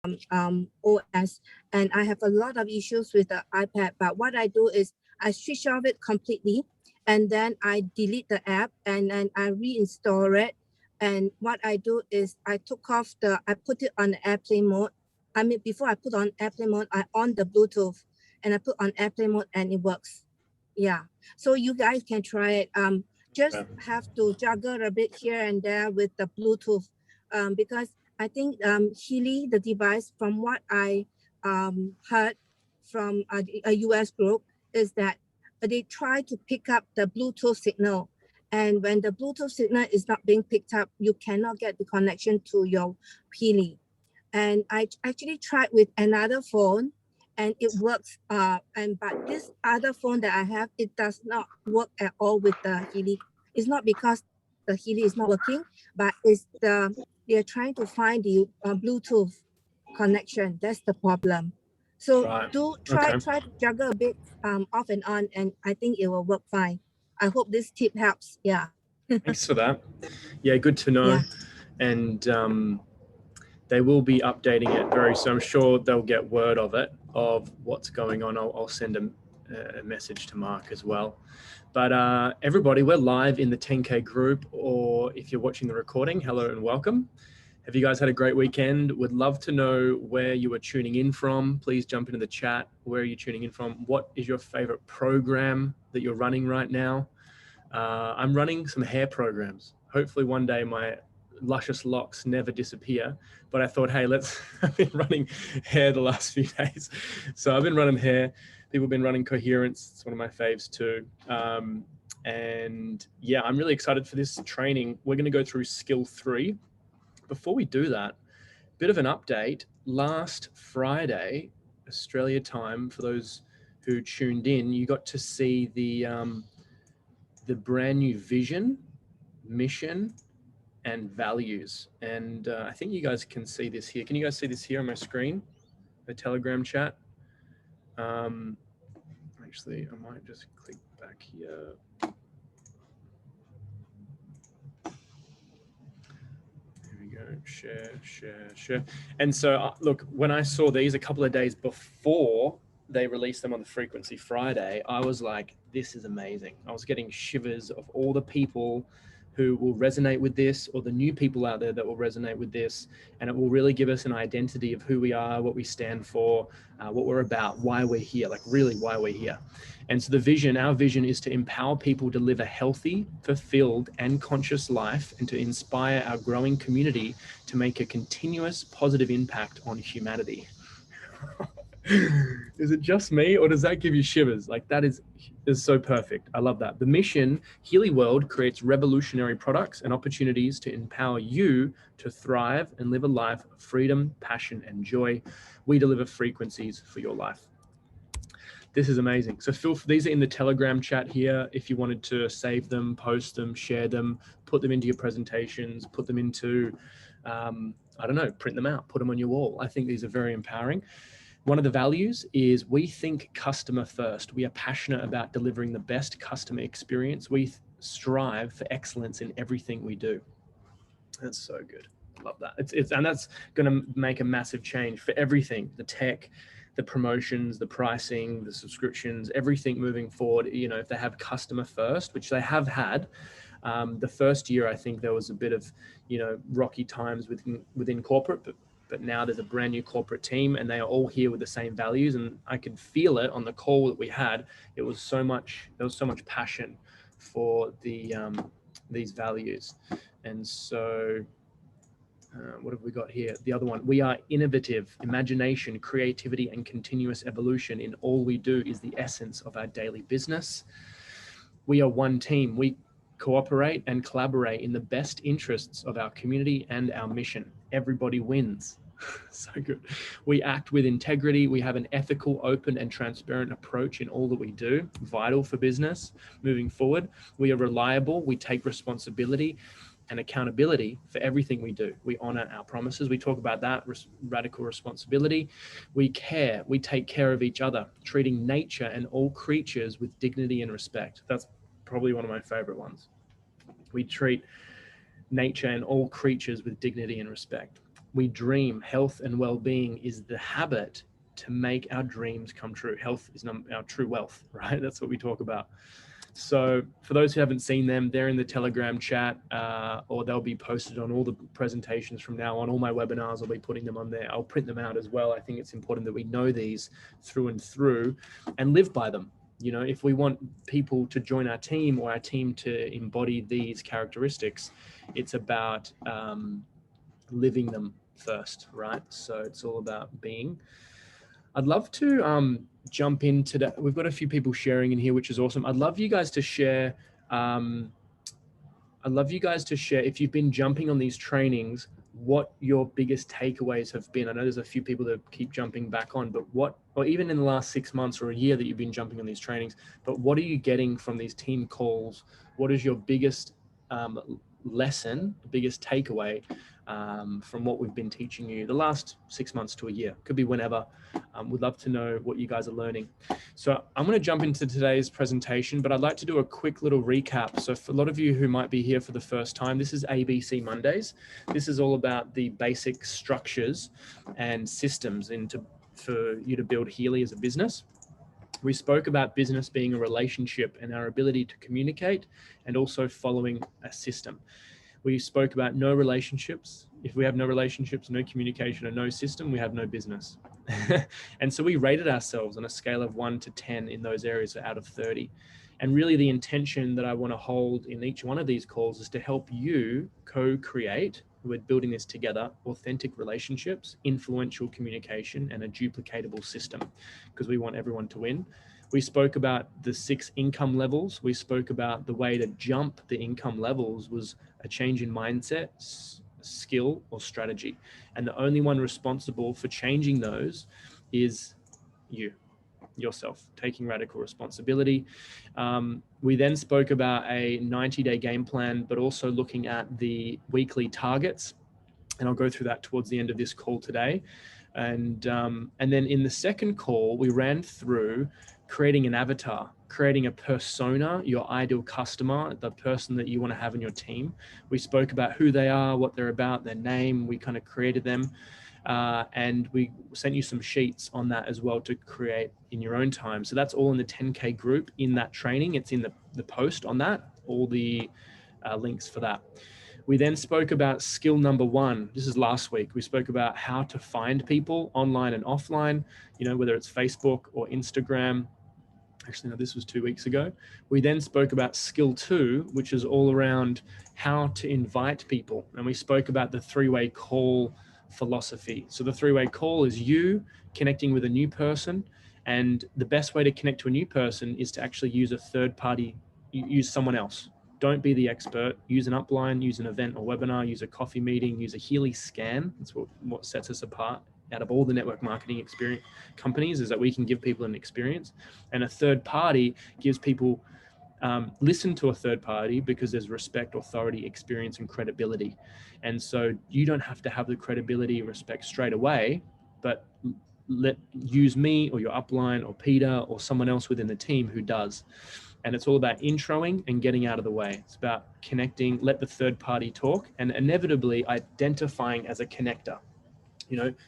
OS, and I have a lot of issues with the iPad. But what I do is I switch off it completely, and then I delete the app, and then I reinstall it. And what I do is I put it on airplane mode. I mean, before I put on airplane mode, I on the Bluetooth, and I put on airplane mode, and it works. Yeah. So you guys can try it. Just have to juggle a bit here and there with the Bluetooth, because I think Healy, the device, from what I heard from a US group, is that they try to pick up the Bluetooth signal. And when the Bluetooth signal is not being picked up, you cannot get the connection to your Healy. And I actually tried with another phone, and it works. But this other phone that I have, it does not work at all with the Healy. It's not because the Healy is not working, but it's they're trying to find the Bluetooth connection. That's the problem. So try to juggle a bit off and on, and I think it will work fine. I hope this tip helps. Yeah. Thanks for that. Yeah, good to know. Yeah. And they will be updating it very soon. I'm sure they'll get word of it, of what's going on. I'll send a message to Mark as well. But everybody, we're live in the 10K group, or if you're watching the recording, hello and welcome. Have you guys had a great weekend? Would love to know where you are tuning in from. Please jump into the chat. Where are you tuning in from? What is your favorite program that you're running right now? I'm running some hair programs. Hopefully one day my luscious locks never disappear, but I thought, hey, I've been running hair the last few days. So I've been running hair. People have been running coherence. It's one of my faves too. And yeah, I'm really excited for this training. We're going to go through skill 3. Before we do that, bit of an update. Last Friday, Australia time, for those who tuned in, you got to see the brand new vision, mission, and values. And I think you guys can see this here. Can you guys see this here on my screen? The Telegram chat. Actually, I might just click back here. Here we go. Share. And so, look, when I saw these a couple of days before they released them on the Frequency Friday, I was like, this is amazing. I was getting shivers of all the people who will resonate with this, or the new people out there that will resonate with this. And it will really give us an identity of who we are, what we stand for, what we're about, why we're here, like really why we're here. And so our vision is to empower people to live a healthy, fulfilled, and conscious life, and to inspire our growing community to make a continuous positive impact on humanity. Is it just me, or does that give you shivers? Like, that is so perfect. I love that. The mission, Healy World, creates revolutionary products and opportunities to empower you to thrive and live a life of freedom, passion, and joy. We deliver frequencies for your life. This is amazing. So these are in the Telegram chat here. If you wanted to save them, post them, share them, put them into your presentations, put them into, I don't know, print them out, put them on your wall. I think these are very empowering. One of the values is we think customer first. We are passionate about delivering the best customer experience. We strive for excellence in everything we do. That's so good. I love that. And that's going to make a massive change for everything, the tech, the promotions, the pricing, the subscriptions, everything moving forward. You know, if they have customer first, which they have had, the first year, I think there was a bit of, rocky times within corporate, but now there's a brand new corporate team, and they are all here with the same values. And I could feel it on the call that we had. There was so much passion for these values. And so what have we got here? The other one, we are innovative. Imagination, creativity, and continuous evolution in all we do is the essence of our daily business. We are one team. We cooperate and collaborate in the best interests of our community and our mission. Everybody wins. So good. We act with integrity. We have an ethical, open, and transparent approach in all that we do. Vital for business moving forward. We are reliable. We take responsibility and accountability for everything we do. We honor our promises. We talk about that, radical responsibility. We care. We take care of each other, treating nature and all creatures with dignity and respect. That's probably one of my favorite ones. We treat nature and all creatures with dignity and respect. we dream. Health and well-being is the habit to make our dreams come true. Health is our true wealth, right? That's what we talk about. So for those who haven't seen them, they're in the Telegram chat, or they'll be posted on all the presentations from now on. All my webinars, I'll be putting them on there. I'll print them out as well. I think it's important that we know these through and through and live by them. You know, if we want people to join our team or our team to embody these characteristics, it's about living them first, right? So it's all about being. I'd love to jump into that. We've got a few people sharing in here, which is awesome. I'd love you guys to share. If you've been jumping on these trainings, what your biggest takeaways have been. I know there's a few people that keep jumping back on, but or even in the last 6 months or a year that you've been jumping on these trainings, but what are you getting from these team calls? What is your biggest lesson, biggest takeaway from what we've been teaching you the last 6 months to a year? Could be whenever. We'd love to know what you guys are learning. So I'm going to jump into today's presentation, but I'd like to do a quick little recap. So for a lot of you who might be here for the first time, this is ABC Mondays. This is all about the basic structures and systems for you to build Healy as a business. We spoke about business being a relationship and our ability to communicate, and also following a system. We spoke about no relationships. If we have no relationships, no communication, and no system, we have no business. And so we rated ourselves on a scale of 1 to 10 in those areas out of 30. And really the intention that I want to hold in each one of these calls is to help you co-create, we're building this together, authentic relationships, influential communication, and a duplicatable system, because we want everyone to win. We spoke about the 6 income levels. We spoke about the way to jump the income levels was a change in mindset, skill, or strategy. And the only one responsible for changing those is yourself, taking radical responsibility. We then spoke about a 90-day game plan, but also looking at the weekly targets. And I'll go through that towards the end of this call today. And then in the second call, we ran through creating an avatar, creating a persona, your ideal customer, the person that you want to have in your team. We spoke about who they are, what they're about, their name. We kind of created them. And we sent you some sheets on that as well to create in your own time. So that's all in the 10K group in that training. It's in the post on that, all the links for that. We then spoke about skill number 1. This is last week. We spoke about how to find people online and offline, whether it's Facebook or Instagram. Actually, no, this was 2 weeks ago. We then spoke about skill 2, which is all around how to invite people. And we spoke about the 3-way call philosophy. So the 3-way call is you connecting with a new person. And the best way to connect to a new person is to actually use a third party, use someone else. Don't be the expert. Use an upline, use an event or webinar, use a coffee meeting, use a Healy scan. That's what sets us apart out of all the network marketing experience companies, is that we can give people an experience. And a third party gives people, listen to a third party because there's respect, authority, experience, and credibility. And so you don't have to have the credibility and respect straight away, but use me or your upline or Peter or someone else within the team who does. And it's all about introing and getting out of the way. It's about connecting, let the third party talk, and inevitably identifying as a connector.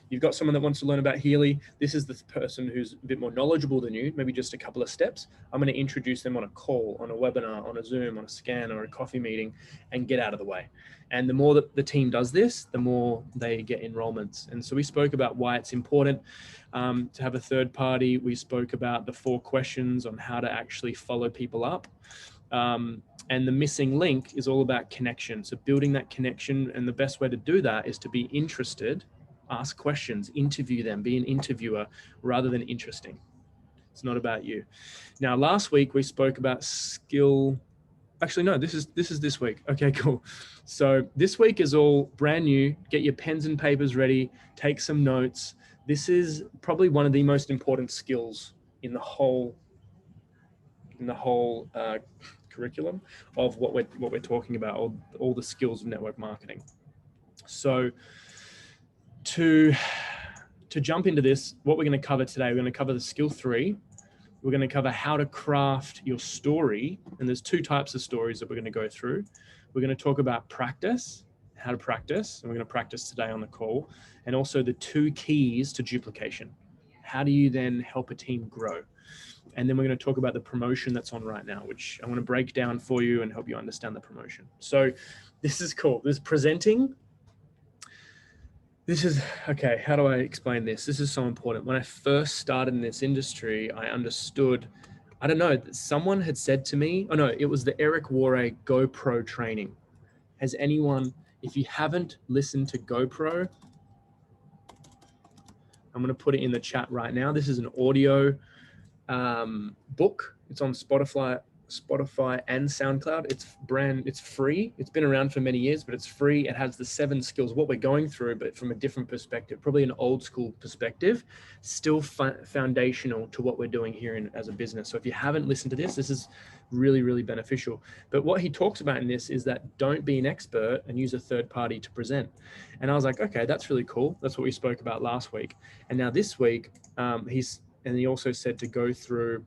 You've got someone that wants to learn about Healy. This is the person who's a bit more knowledgeable than you, maybe just a couple of steps. I'm going to introduce them on a call, on a webinar, on a Zoom, on a scan, or a coffee meeting, and get out of the way. And the more that the team does this, the more they get enrollments. And so we spoke about why it's important to have a third party. We spoke about the 4 questions on how to actually follow people up. And the missing link is all about connection. So building that connection, and the best way to do that is to be interested, ask questions, interview them, be an interviewer rather than interesting. It's not about you. Now, last week we spoke about skill. Actually, no, this is this week. Okay, cool. So this week is all brand new. Get your pens and papers ready. Take some notes. This is probably one of the most important skills in the whole curriculum of what we're talking about, all the skills of network marketing. So to jump into this, what we're going to cover today, we're going to cover the skill 3. We're going to cover how to craft your story. And there's 2 types of stories that we're going to go through. We're going to talk about practice, how to practice, and we're going to practice today on the call, and also the 2 keys to duplication. How do you then help a team grow? And then we're going to talk about the promotion that's on right now, which I want to break down for you and help you understand the promotion. So this is cool. This presenting, this is, okay, how do I explain this? This is so important. When I first started in this industry, I understood, I don't know, someone had said to me, oh no, it was the Eric Warre GoPro training. Has anyone, if you haven't listened to GoPro, I'm going to put it in the chat right now. This is an audio book. It's on Spotify and SoundCloud. It's free. It's been around for many years, but it's free. It has the 7 skills, what we're going through, but from a different perspective, probably an old school perspective, still foundational to what we're doing here as a business. So if you haven't listened to this is really, really beneficial. But what he talks about in this is that don't be an expert and use a third party to present. And I was like, okay, that's really cool. That's what we spoke about last week. And now this week, he also said to go through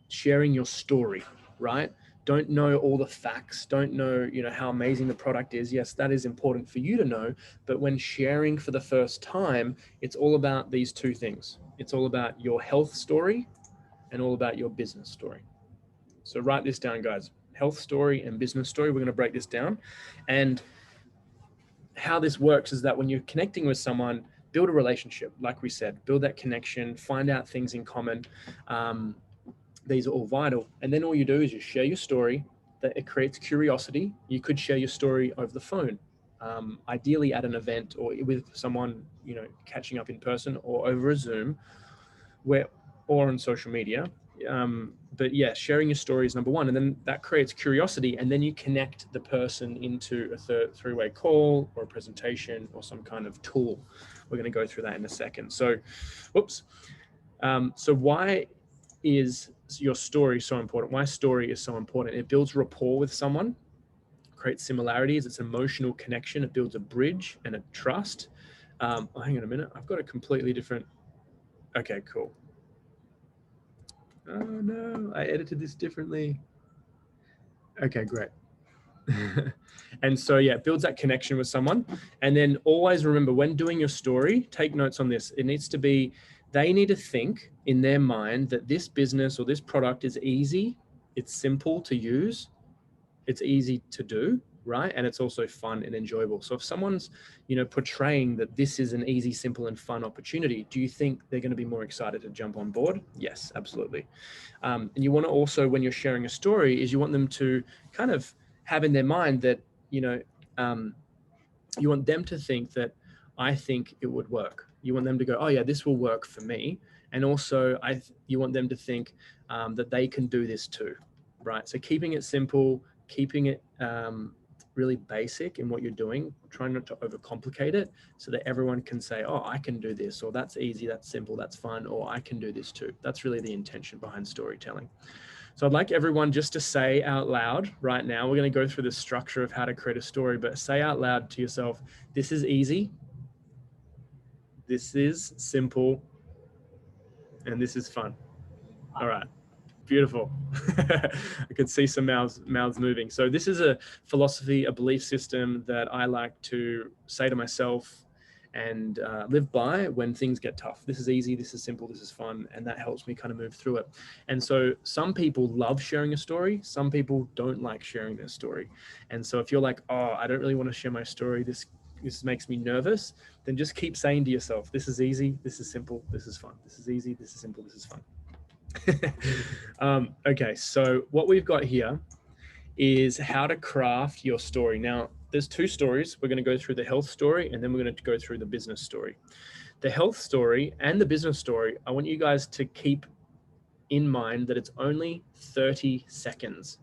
sharing your story, right? Don't know all the facts, don't know, how amazing the product is. Yes, that is important for you to know. But when sharing for the first time, it's all about these 2 things. It's all about your health story and all about your business story. So write this down, guys. Health story and business story. We're going to break this down. And how this works is that when you're connecting with someone, build a relationship. Like we said, build that connection, find out things in common. These are all vital. And then all you do is you share your story. That it creates curiosity. You could share your story over the phone, ideally at an event or with someone, catching up in person or over a Zoom, or on social media. But yeah, sharing your story is number 1. And then that creates curiosity. And then you connect the person into a 3-way call or a presentation or some kind of tool. We're going to go through that in a second. So, so why is your story so important? Why story is so important? It builds rapport with someone, creates similarities. It's emotional connection. It builds a bridge and a trust. Hang on a minute. I've got a completely different. Okay, cool. Oh no, I edited this differently. Okay, great. And so yeah, it builds that connection with someone. And then always remember, when doing your story, take notes on this. It needs to be, they need to think in their mind that this business or this product is easy, it's simple to use, it's easy to do, right? And it's also fun and enjoyable. So if someone's, portraying that this is an easy, simple, and fun opportunity, do you think they're going to be more excited to jump on board? Yes, absolutely. And you want to also, when you're sharing a story, is you want them to kind of have in their mind that, you want them to think that I think it would work. You want them to go, oh yeah, this will work for me. And also you want them to think that they can do this too, right? So keeping it simple, keeping it really basic in what you're doing, trying not to overcomplicate it so that everyone can say, oh, I can do this, or that's easy, that's simple, that's fun, or I can do this too. That's really the intention behind storytelling. So I'd like everyone just to say out loud right now, we're going to go through the structure of how to create a story, but say out loud to yourself, this is easy, this is simple, and this is fun. All right. Beautiful. I could see some mouths moving. So this is a philosophy, a belief system that I like to say to myself and live by when things get tough. This is easy, this is simple, this is fun, and that helps me kind of move through it. And so some people love sharing a story, some people don't like sharing their story. And so if you're like, oh, I don't really want to share my story, this makes me nervous, then just keep saying to yourself, this is easy, this is simple, this is fun. This is easy, this is simple, this is fun. Okay, so what we've got here is how to craft your story. Now, there's 2 stories. We're going to go through the health story, and then we're going to go through the business story. The health story and the business story, I want you guys to keep in mind that it's only 30 seconds.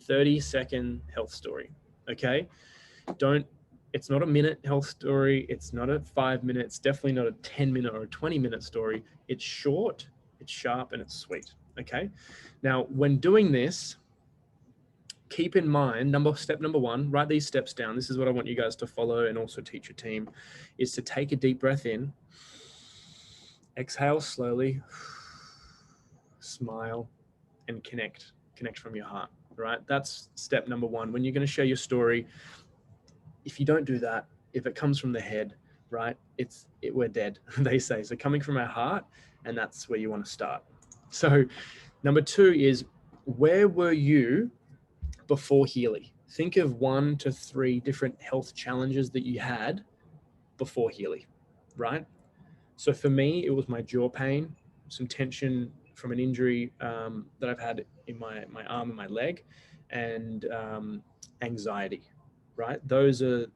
30-second health story, okay? It's not a minute health story. It's not a 5 minute. It's definitely not a 10-minute or a 20-minute story. It's short, it's sharp, and it's sweet, okay? Now, when doing this, keep in mind, step number 1, write these steps down. This is what I want you guys to follow and also teach your team, is to take a deep breath in, exhale slowly, smile, and connect from your heart, right? That's step number 1. When you're going to share your story, if you don't do that, if it comes from the head, right, we're dead, they say. So coming from our heart, and that's where you want to start. So number 2 is, where were you before Healy? Think of 1 to 3 different health challenges that you had before Healy, right? So for me, it was my jaw pain, some tension from an injury that I've had in my arm and my leg, and anxiety, right? Those are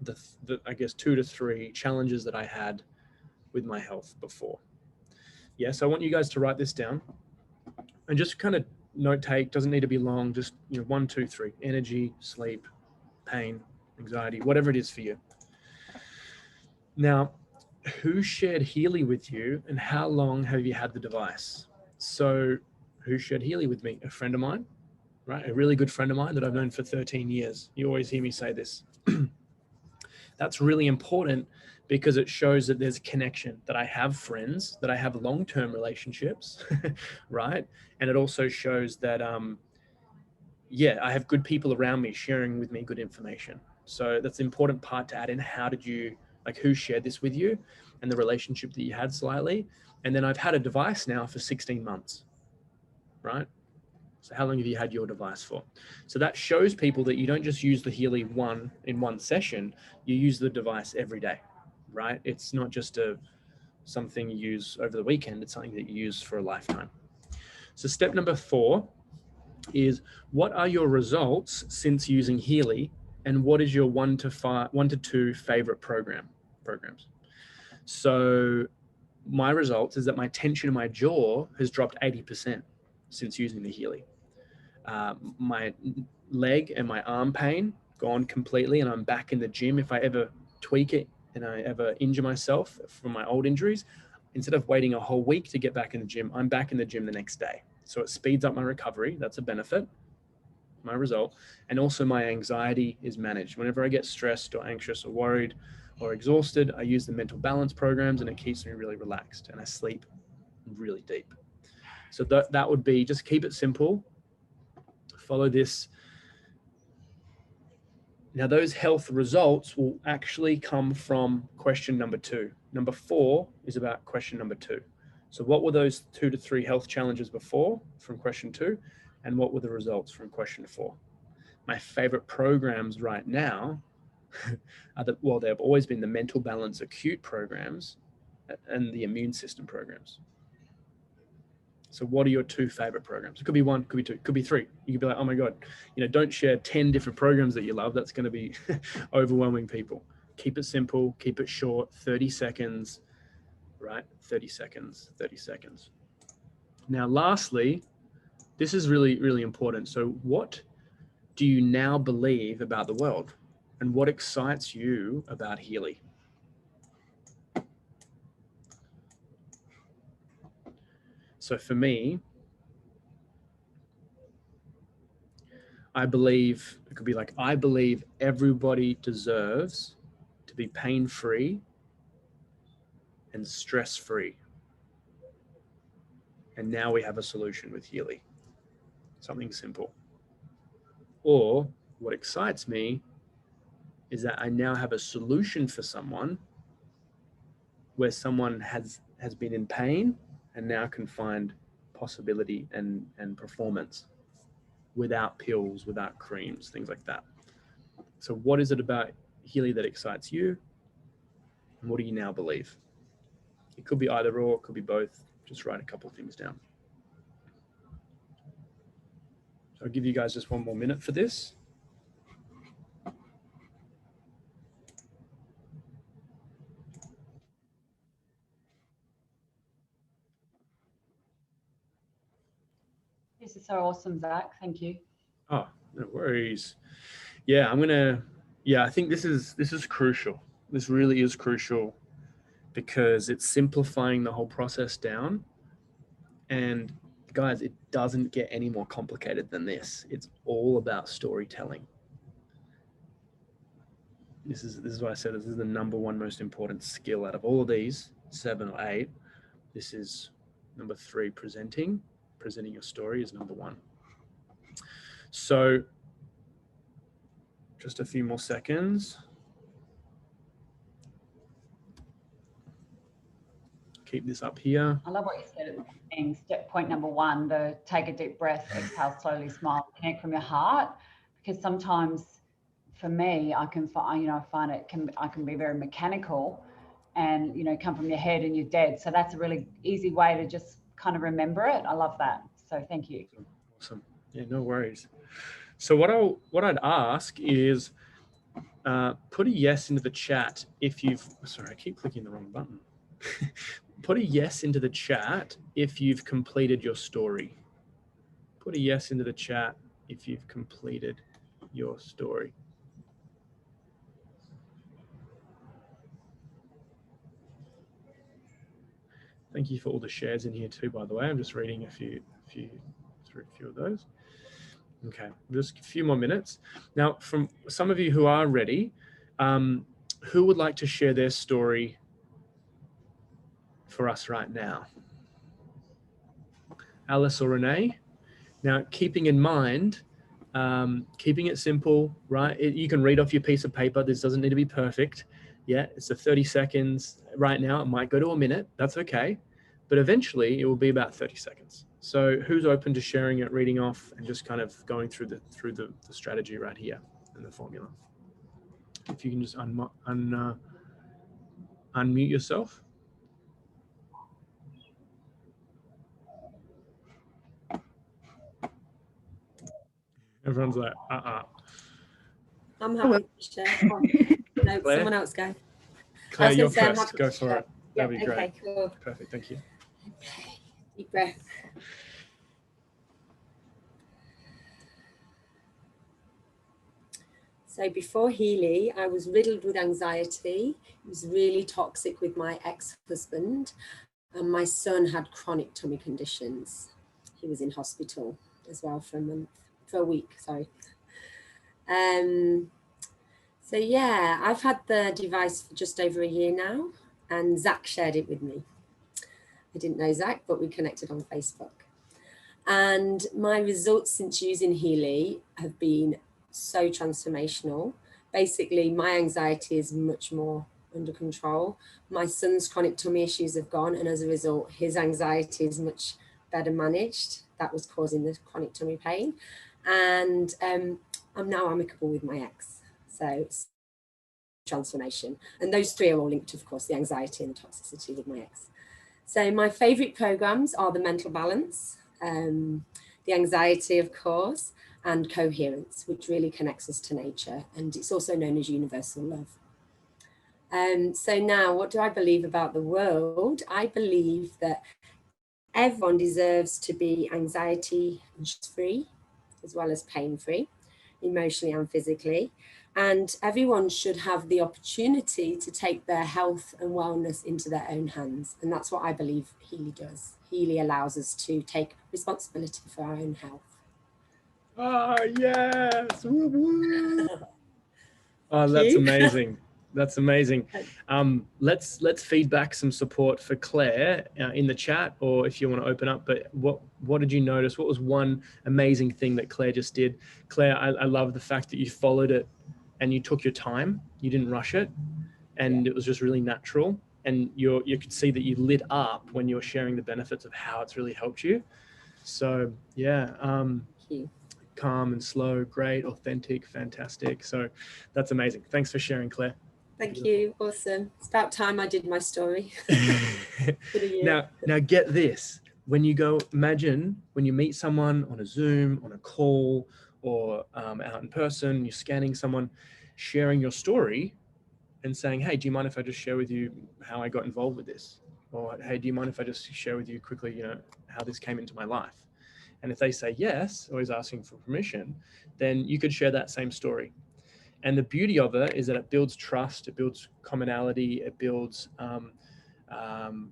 the I guess 2 to 3 challenges that I had with my health before. Yeah, so I want you guys to write this down and just kind of note take. Doesn't need to be long, just 1, 2, 3: energy, sleep, pain, anxiety, whatever it is for you. Now, who shared Healy with you, and how long have you had the device? So who shared Healy with me? A friend of mine, right? A really good friend of mine that I've known for 13 years. You always hear me say this. That's really important because it shows that there's a connection, that I have friends, that I have long-term relationships, right? And it also shows that, I have good people around me sharing with me good information. So that's the important part to add in. How did you, who shared this with you, and the relationship that you had slightly. And then I've had a device now for 16 months, right? So how long have you had your device for? So that shows people that you don't just use the Healy in one session, you use the device every day, right? It's not just something you use over the weekend, it's something that you use for a lifetime. So step number 4 is, what are your results since using Healy, and what is your 1 to 2 favorite programs? So my results is that my tension in my jaw has dropped 80% since using the Healy. My leg and my arm pain gone completely, and I'm back in the gym. If I ever tweak it and I ever injure myself from my old injuries, instead of waiting a whole week to get back in the gym, I'm back in the gym the next day. So it speeds up my recovery. That's a benefit, my result. And also my anxiety is managed. Whenever I get stressed or anxious or worried or exhausted, I use the mental balance programs, and it keeps me really relaxed, and I sleep really deep. So that would be, just keep it simple. Follow this. Now, those health results will actually come from question number 2. Number 4 is about question number 2. So what were those 2 to 3 health challenges before from question 2? And what were the results from question 4? My favorite programs right now are they've always been the mental balance acute programs and the immune system programs. So what are your 2 favorite programs? It could be 1, could be 2, could be 3. You could be like, oh my God, don't share 10 different programs that you love. That's going to be overwhelming people. Keep it simple, keep it short, 30 seconds, right? 30 seconds, 30 seconds. Now, lastly, this is really, really important. So what do you now believe about the world, and what excites you about Healy? So for me, I believe, it could be like, I believe everybody deserves to be pain-free and stress-free. And now we have a solution with Healy. Something simple. Or what excites me is that I now have a solution for someone where someone has been in pain and now can find possibility and performance without pills, without creams, things like that. So what is it about Healy that excites you? And what do you now believe? It could be either or, it could be both. Just write a couple of things down. So I'll give you guys just 1 more minute for this. This is so awesome, Zach. Thank you. Oh, no worries. Yeah, I think this is crucial. This really is crucial because it's simplifying the whole process down. And guys, it doesn't get any more complicated than this. It's all about storytelling. This is why I said this is the number 1 most important skill out of all of these 7 or 8. This is number 3. Presenting your story is number 1. So just a few more seconds. keep this up here. I love what you said at the beginning. Step point number one, the take a deep breath, exhale slowly, smile, connect from your heart. Because sometimes for me, I can find, I find I can be very mechanical and, come from your head and you're dead. So that's a really easy way to just kind of remember it. I love that. So thank you. Awesome. Yeah, no worries. So what I'd ask is put a yes into the chat if you've, sorry, I keep clicking the wrong button. Put a yes into the chat if you've completed your story. Put a yes into the chat if you've completed your story. Thank you for all the shares in here too, by the way. I'm just reading a few of those. Okay, just a few more minutes. Now, from some of you who are ready, who would like to share their story for us right now? Alice or Renee? Now, keeping in mind, keeping it simple, right? You can read off your piece of paper. This doesn't need to be perfect. Yeah, it's a 30 seconds. Right now, it might go to a minute. That's okay. But eventually, it will be about 30 seconds. So who's open to sharing it, reading off, and just kind of going through the strategy right here and the formula? If you can just unmute yourself. Everyone's like, I'm happy to share. No, Claire? someone else go. Claire, you're first. Go for it. Yeah, That'd be great. okay, cool. Perfect. Thank you. Okay, deep breath. So before Healy, I was riddled with anxiety. It was really toxic with my ex-husband, and my son had chronic tummy conditions. He was in hospital as well for a week, sorry. So yeah, I've had the device for just over a year now, and Zach shared it with me. I didn't know Zach, but we connected on Facebook. And my results since using Healy have been so transformational. Basically, my anxiety is much more under control. My son's chronic tummy issues have gone, and as a result, his anxiety is much better managed. That was causing the chronic tummy pain. And I'm now amicable with my ex. So it's transformation. And those three are all linked, of course, the anxiety and the toxicity with my ex. So my favorite programs are the mental balance, the anxiety, of course, and coherence, which really connects us to nature. And it's also known as universal love. So now, what do I believe about the world? I believe that everyone deserves to be anxiety free, as well as pain-free, emotionally and physically. And everyone should have the opportunity to take their health and wellness into their own hands. And that's what I believe Healy does. Healy allows us to take responsibility for our own health. Oh, yes. Woo, woo. Oh, that's amazing. That's amazing. Let's feedback some support for Claire in the chat, or if you want to open up. But what did you notice? What was one amazing thing that Claire just did? Claire, I love the fact that you followed it and you took your time. You didn't rush it, and it was just really natural. And you could see that you lit up when you were sharing the benefits of how it's really helped you. So yeah. Thank you. Calm and slow, great, authentic, fantastic. So that's amazing. Thanks for sharing, Claire. Thank you. Awesome. It's about time I did my story. Now get this. When you go, imagine when you meet someone on a Zoom, on a call, or out in person, you're scanning someone, sharing your story and saying, hey, do you mind if I just share with you how I got involved with this? Or, hey, do you mind if I just share with you quickly, how this came into my life? And if they say yes, or is asking for permission, then you could share that same story. And the beauty of it is that it builds trust, it builds commonality, it builds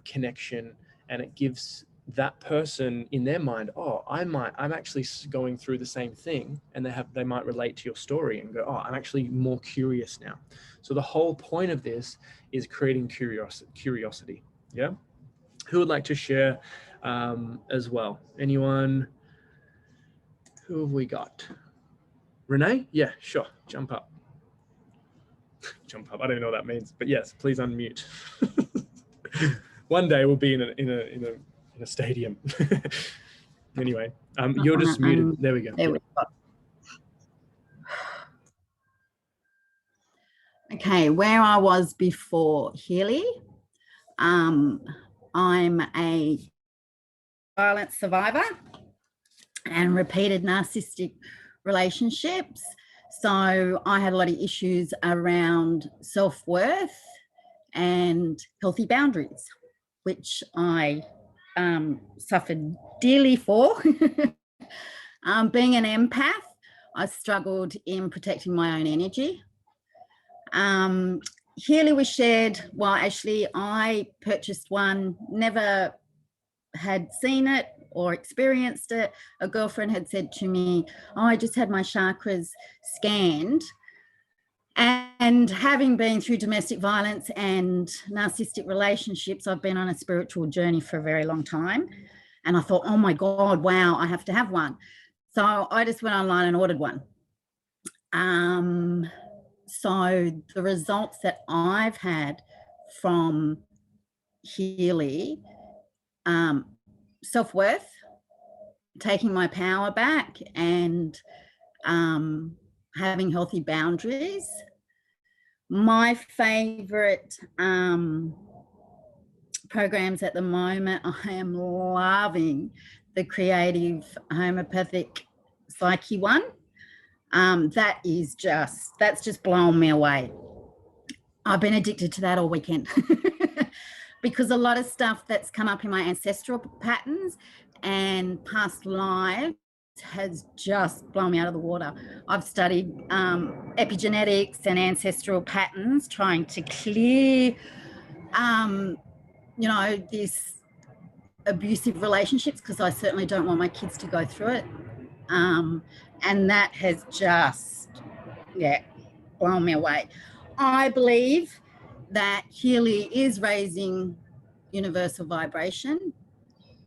connection, and it gives that person in their mind, oh, I'm actually going through the same thing, and they might relate to your story and go, oh, I'm actually more curious now. So the whole point of this is creating curiosity. Yeah. Who would like to share as well? Anyone? Who have we got? Renee? Yeah, sure. Jump up. Jump up. I don't even know what that means, but yes, please unmute. One day we'll be in a stadium. Anyway, you're just muted. There we go. There we go. Okay, where I was before Healy, I'm a violence survivor and repeated narcissistic relationships. So I had a lot of issues around self-worth and healthy boundaries, which I suffered dearly for. Being an empath, I struggled in protecting my own energy. Healy was shared, well, actually, I purchased one, never had seen it or experienced it. A girlfriend had said to me, oh, I just had my chakras scanned. And having been through domestic violence and narcissistic relationships, I've been on a spiritual journey for a very long time. And I thought, oh my God, wow, I have to have one. So I just went online and ordered one. So the results that I've had from Healy, self-worth, taking my power back, and having healthy boundaries. My favorite programs at the moment, I am loving the creative homeopathic psyche one. That's just blown me away. I've been addicted to that all weekend because a lot of stuff that's come up in my ancestral patterns and past lives has just blown me out of the water. I've studied epigenetics and ancestral patterns, trying to clear, this abusive relationships, because I certainly don't want my kids to go through it. And that has just, blown me away. I believe that Healy is raising universal vibration.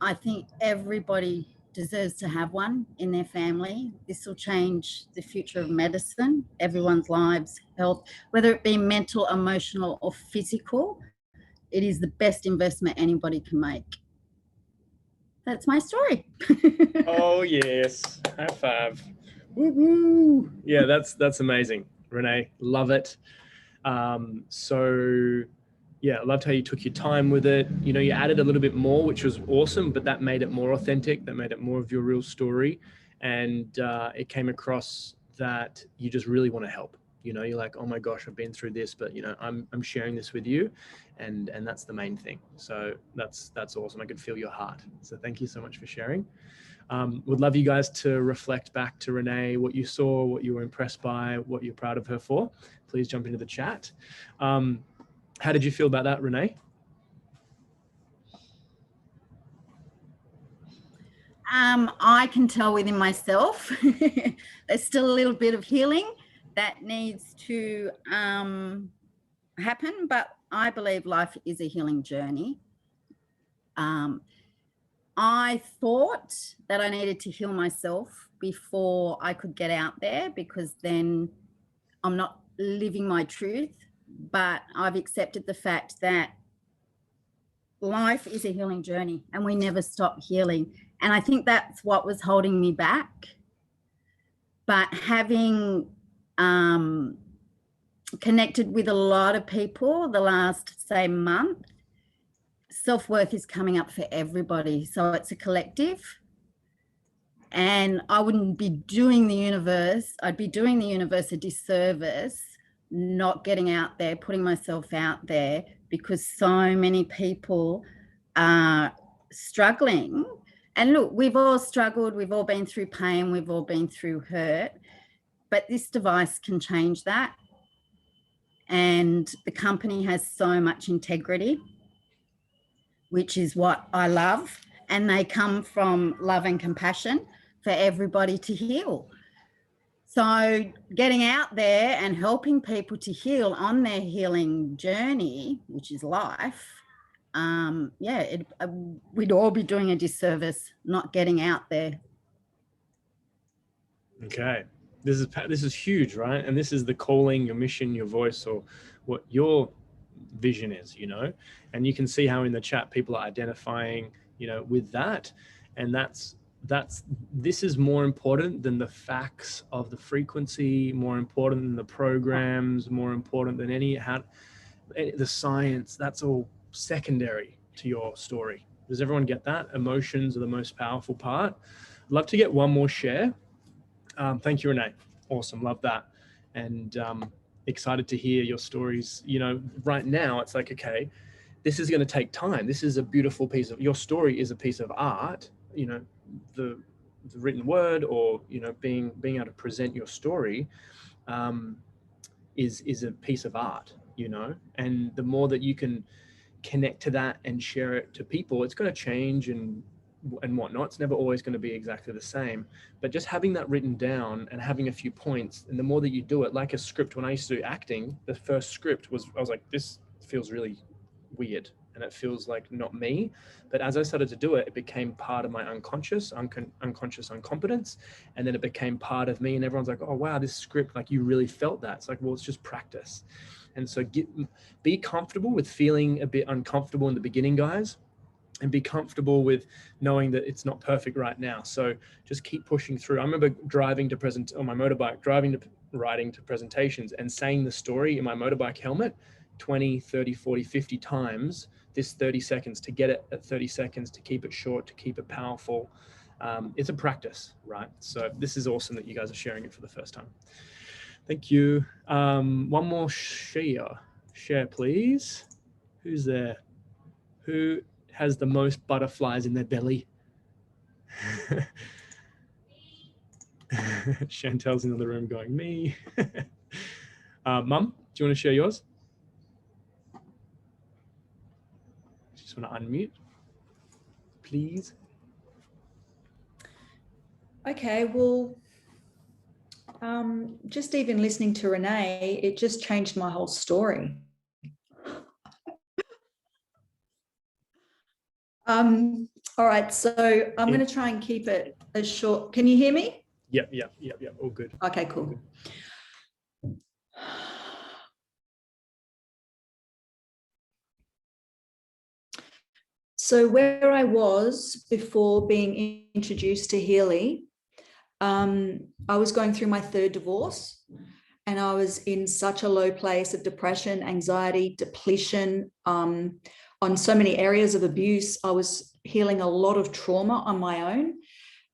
I think everybody deserves to have one in their family. This will change the future of medicine, everyone's lives, health, whether it be mental, emotional, or physical. It is the best investment anybody can make. That's my story. Oh yes, high five. Woo-hoo. Yeah, that's amazing, Renee. Love it. So yeah, I loved how you took your time with it. You added a little bit more, which was awesome, but that made it more authentic. That made it more of your real story. And it came across that you just really want to help. You're like, oh my gosh, I've been through this, but I'm sharing this with you. And that's the main thing. So that's awesome. I could feel your heart. So thank you so much for sharing. Would love you guys to reflect back to Renee, what you saw, what you were impressed by, what you're proud of her for. Please jump into the chat. How did you feel about that, Renee? I can tell within myself there's still a little bit of healing that needs to happen, but I believe life is a healing journey. I thought that I needed to heal myself before I could get out there, because then I'm not living my truth. But I've accepted the fact that life is a healing journey and we never stop healing. And I think that's what was holding me back. But having connected with a lot of people the last, say, month, self-worth is coming up for everybody. So it's a collective. And I wouldn't be doing the universe, I'd be doing the universe a disservice not getting out there, putting myself out there, because so many people are struggling. And look, we've all struggled, we've all been through pain, we've all been through hurt, but this device can change that. And the company has so much integrity, which is what I love. And they come from love and compassion for everybody to heal. So getting out there and helping people to heal on their healing journey, which is life, we'd all be doing a disservice not getting out there. Okay, this is huge, right? And this is the calling, your mission, your voice, or what you're vision is, you know. And you can see how in the chat people are identifying, you know, with that. And this is more important than the facts of the frequency, more important than the programs, more important than the science. That's all secondary to your story. Does everyone get that? Emotions are the most powerful part. I'd love to get one more share. Thank you, Renee. Awesome. Love that. And excited to hear your stories. You know, right now it's like, okay, this is going to take time. This is a beautiful your story is a piece of art, you know, the written word, or, you know, being able to present your story is a piece of art, you know. And the more that you can connect to that and share it to people, it's going to change and whatnot. It's never always going to be exactly the same, but just having that written down and having a few points, and the more that you do it, like a script. When I used to do acting, the first script I was like, this feels really weird and it feels like not me. But as I started to do it, it became part of my unconscious incompetence, and then it became part of me, and everyone's like, oh wow, this script, like you really felt that. It's like, well, it's just practice. And so be comfortable with feeling a bit uncomfortable in the beginning, guys, and be comfortable with knowing that it's not perfect right now. So just keep pushing through. I remember driving on my motorbike, riding to presentations and saying the story in my motorbike helmet 20, 30, 40, 50 times, this 30 seconds, to get it at 30 seconds, to keep it short, to keep it powerful. It's a practice, right? So this is awesome that you guys are sharing it for the first time. Thank you. One more share, please. Who's there? Who has the most butterflies in their belly? Chantel's in the room going, me. Mum, do you want to share yours? Just want to unmute, please. Okay, well, just even listening to Renee, it just changed my whole story. All right, so I'm going to try and keep it as short. Can you hear me? Yep. All good. Okay, cool. So where I was before being introduced to Healy, I was going through my third divorce, and I was in such a low place of depression, anxiety, depletion, on so many areas of abuse. I was healing a lot of trauma on my own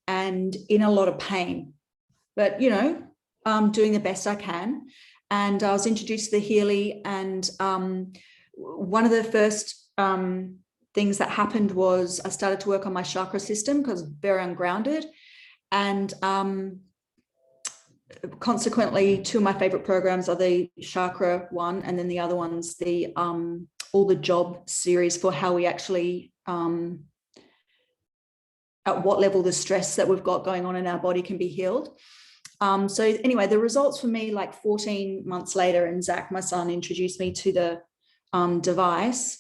and in a lot of pain, but, you know, doing the best I can. And I was introduced to the Healy, and one of the first things that happened was I started to work on my chakra system because I'm very ungrounded. And consequently, two of my favorite programs are the chakra one, and then the other one's the all the job series for how we actually at what level the stress that we've got going on in our body can be healed. So anyway, the results for me, like 14 months later, and Zach, my son, introduced me to the device.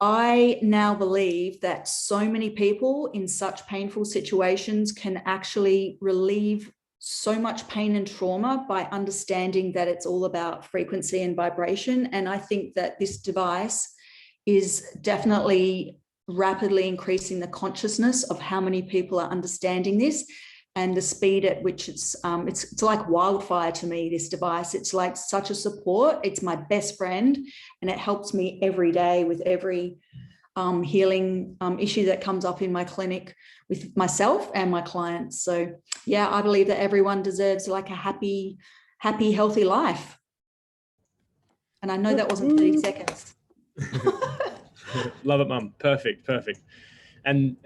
I now believe that so many people in such painful situations can actually relieve so much pain and trauma by understanding that it's all about frequency and vibration. And I think that this device is definitely rapidly increasing the consciousness of how many people are understanding this, and the speed at which it's like wildfire to me, this device. It's like such a support. It's my best friend, and it helps me every day with every healing issue that comes up in my clinic with myself and my clients. So yeah, I believe that everyone deserves like a happy, healthy life. And I know that wasn't 30 seconds. Love it, Mum. Perfect. And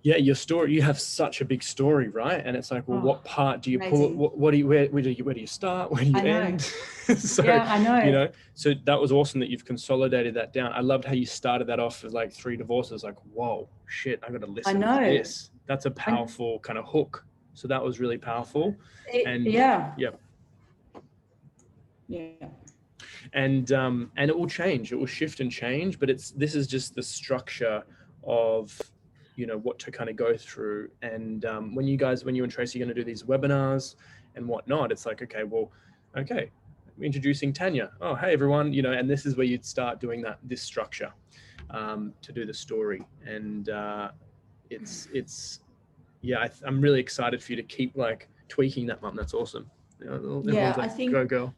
yeah, your story, you have such a big story, right? And it's like, well, what part do you pull? Where do you start? Where do you end? So, yeah, I know. You know, so that was awesome that you've consolidated that down. I loved how you started that off as like 3 divorces. Like, whoa, shit, I got to listen to this. That's a powerful kind of hook. So that was really powerful. And yeah. And it will change. It will shift and change. But this is just the structure of, you know, what to kind of go through. And when you and Tracy are going to do these webinars and whatnot, it's like, okay, introducing Tanya. Oh, hey everyone, you know, and this is where you'd start doing this structure to do the story. And yeah, I'm really excited for you to keep like tweaking that, Mum. That's awesome. You know, Yeah, like, I think, go girl.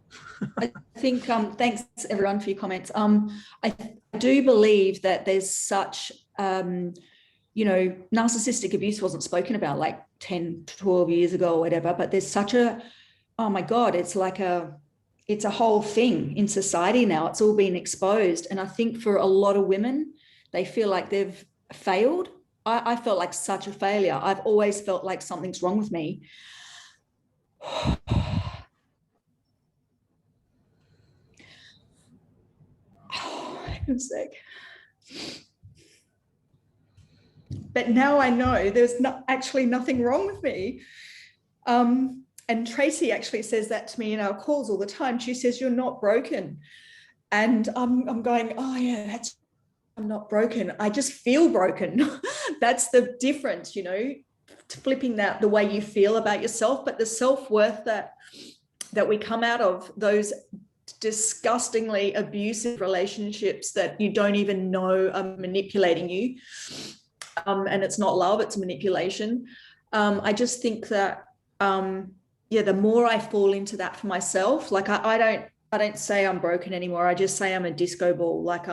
I think, thanks everyone for your comments. I do believe that there's such, you know, narcissistic abuse wasn't spoken about like 10 to 12 years ago or whatever, but there's such a, oh my God, it's a whole thing in society now. It's all been exposed. And I think for a lot of women, they feel like they've failed. I felt like such a failure. I've always felt like something's wrong with me. Hang on a sec. But now I know there's actually nothing wrong with me. And Tracy actually says that to me in our calls all the time. She says, you're not broken. And I'm going, oh yeah, I'm not broken. I just feel broken. That's the difference, you know, flipping that the way you feel about yourself, but the self-worth that we come out of those disgustingly abusive relationships that you don't even know are manipulating you. And it's not love, it's manipulation. I just think that, yeah, the more I fall into that for myself, like I don't say I'm broken anymore. I just say I'm a disco ball. Like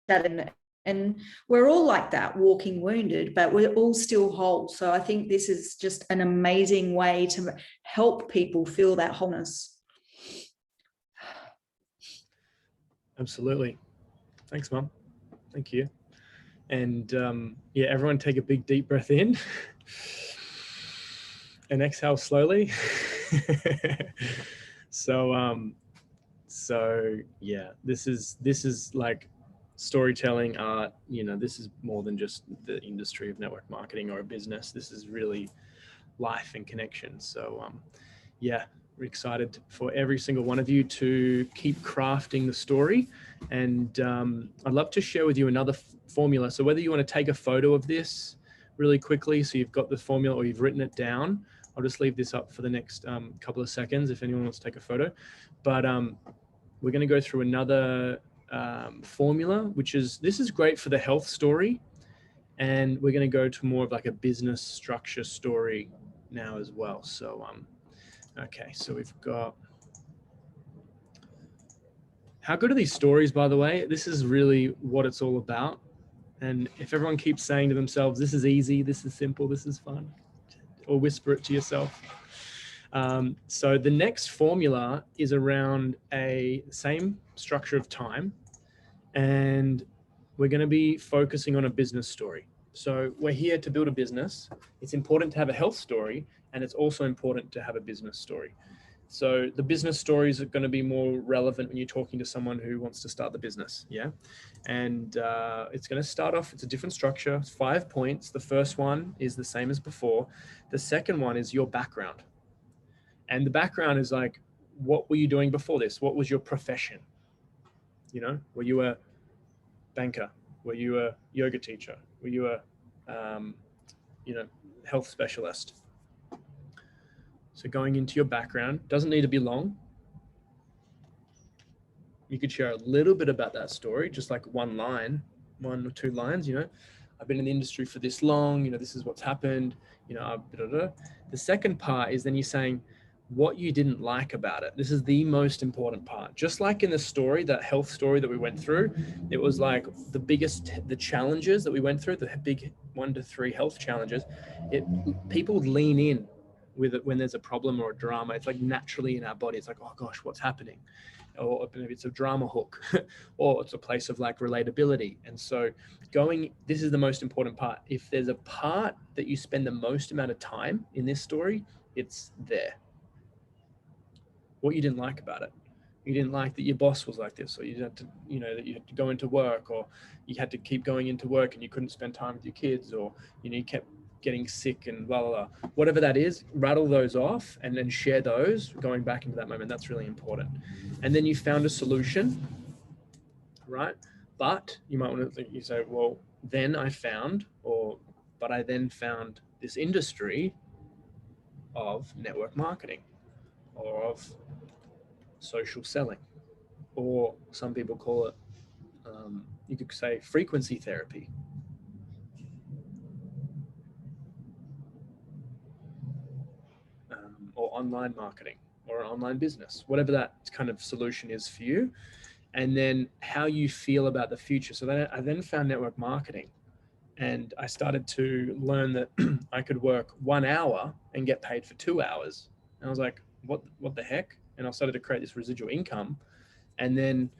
and we're all like that, walking wounded, but we're all still whole. So I think this is just an amazing way to help people feel that wholeness. Absolutely. Thanks, Mum. Thank you. And yeah, everyone take a big deep breath in and exhale slowly. So yeah, this is like storytelling, art, you know, this is more than just the industry of network marketing or a business. This is really life and connection. So yeah, we're excited for every single one of you to keep crafting the story. And I'd love to share with you another formula. So whether you want to take a photo of this really quickly, so you've got the formula or you've written it down, I'll just leave this up for the next couple of seconds if anyone wants to take a photo. But we're going to go through another formula, this is great for the health story. And we're going to go to more of like a business structure story now as well. So, okay, so we've got, how good are these stories, by the way? This is really what it's all about. And if everyone keeps saying to themselves, this is easy, this is simple, this is fun, or whisper it to yourself. So the next formula is around a same structure of time, and we're going to be focusing on a business story. So we're here to build a business. It's important to have a health story, and it's also important to have a business story. So the business stories are going to be more relevant when you're talking to someone who wants to start the business. Yeah. And it's going to start off, it's a different structure. It's 5 points. The first one is the same as before. The second one is your background. And the background is like, what were you doing before this? What was your profession? You know, were you a banker? Were you a yoga teacher? Were you a, you know, health specialist? So going into your background, doesn't need to be long. You could share a little bit about that story, just like one line, 1 or 2 lines, you know, I've been in the industry for this long, you know, this is what's happened, you know, blah, blah, blah. The second part is then you're saying what you didn't like about it. This is the most important part. Just like in the story, that health story that we went through, it was like the challenges that we went through, the big 1 to 3 health challenges, people would lean in with it when there's a problem or a drama. It's like naturally in our body, it's like, oh gosh, what's happening? Or maybe it's a drama hook, or it's a place of like relatability. And so this is the most important part. If there's a part that you spend the most amount of time in this story, it's there. What you didn't like about it. You didn't like that your boss was like this, or you had to, you know, that you had to go into work, or you had to keep going into work and you couldn't spend time with your kids, or, you know, you kept getting sick and blah, blah, blah. Whatever that is, rattle those off and then share those going back into that moment. That's really important. And then you found a solution, right? But you might want to think, you say, well, then I found, but I then found this industry of network marketing or of social selling, or some people call it, you could say, frequency therapy. Or online marketing or an online business, whatever that kind of solution is for you. And then how you feel about the future. So then I then found network marketing, and I started to learn that I could work 1 hour and get paid for 2 hours. And I was like, what the heck? And I started to create this residual income. And then,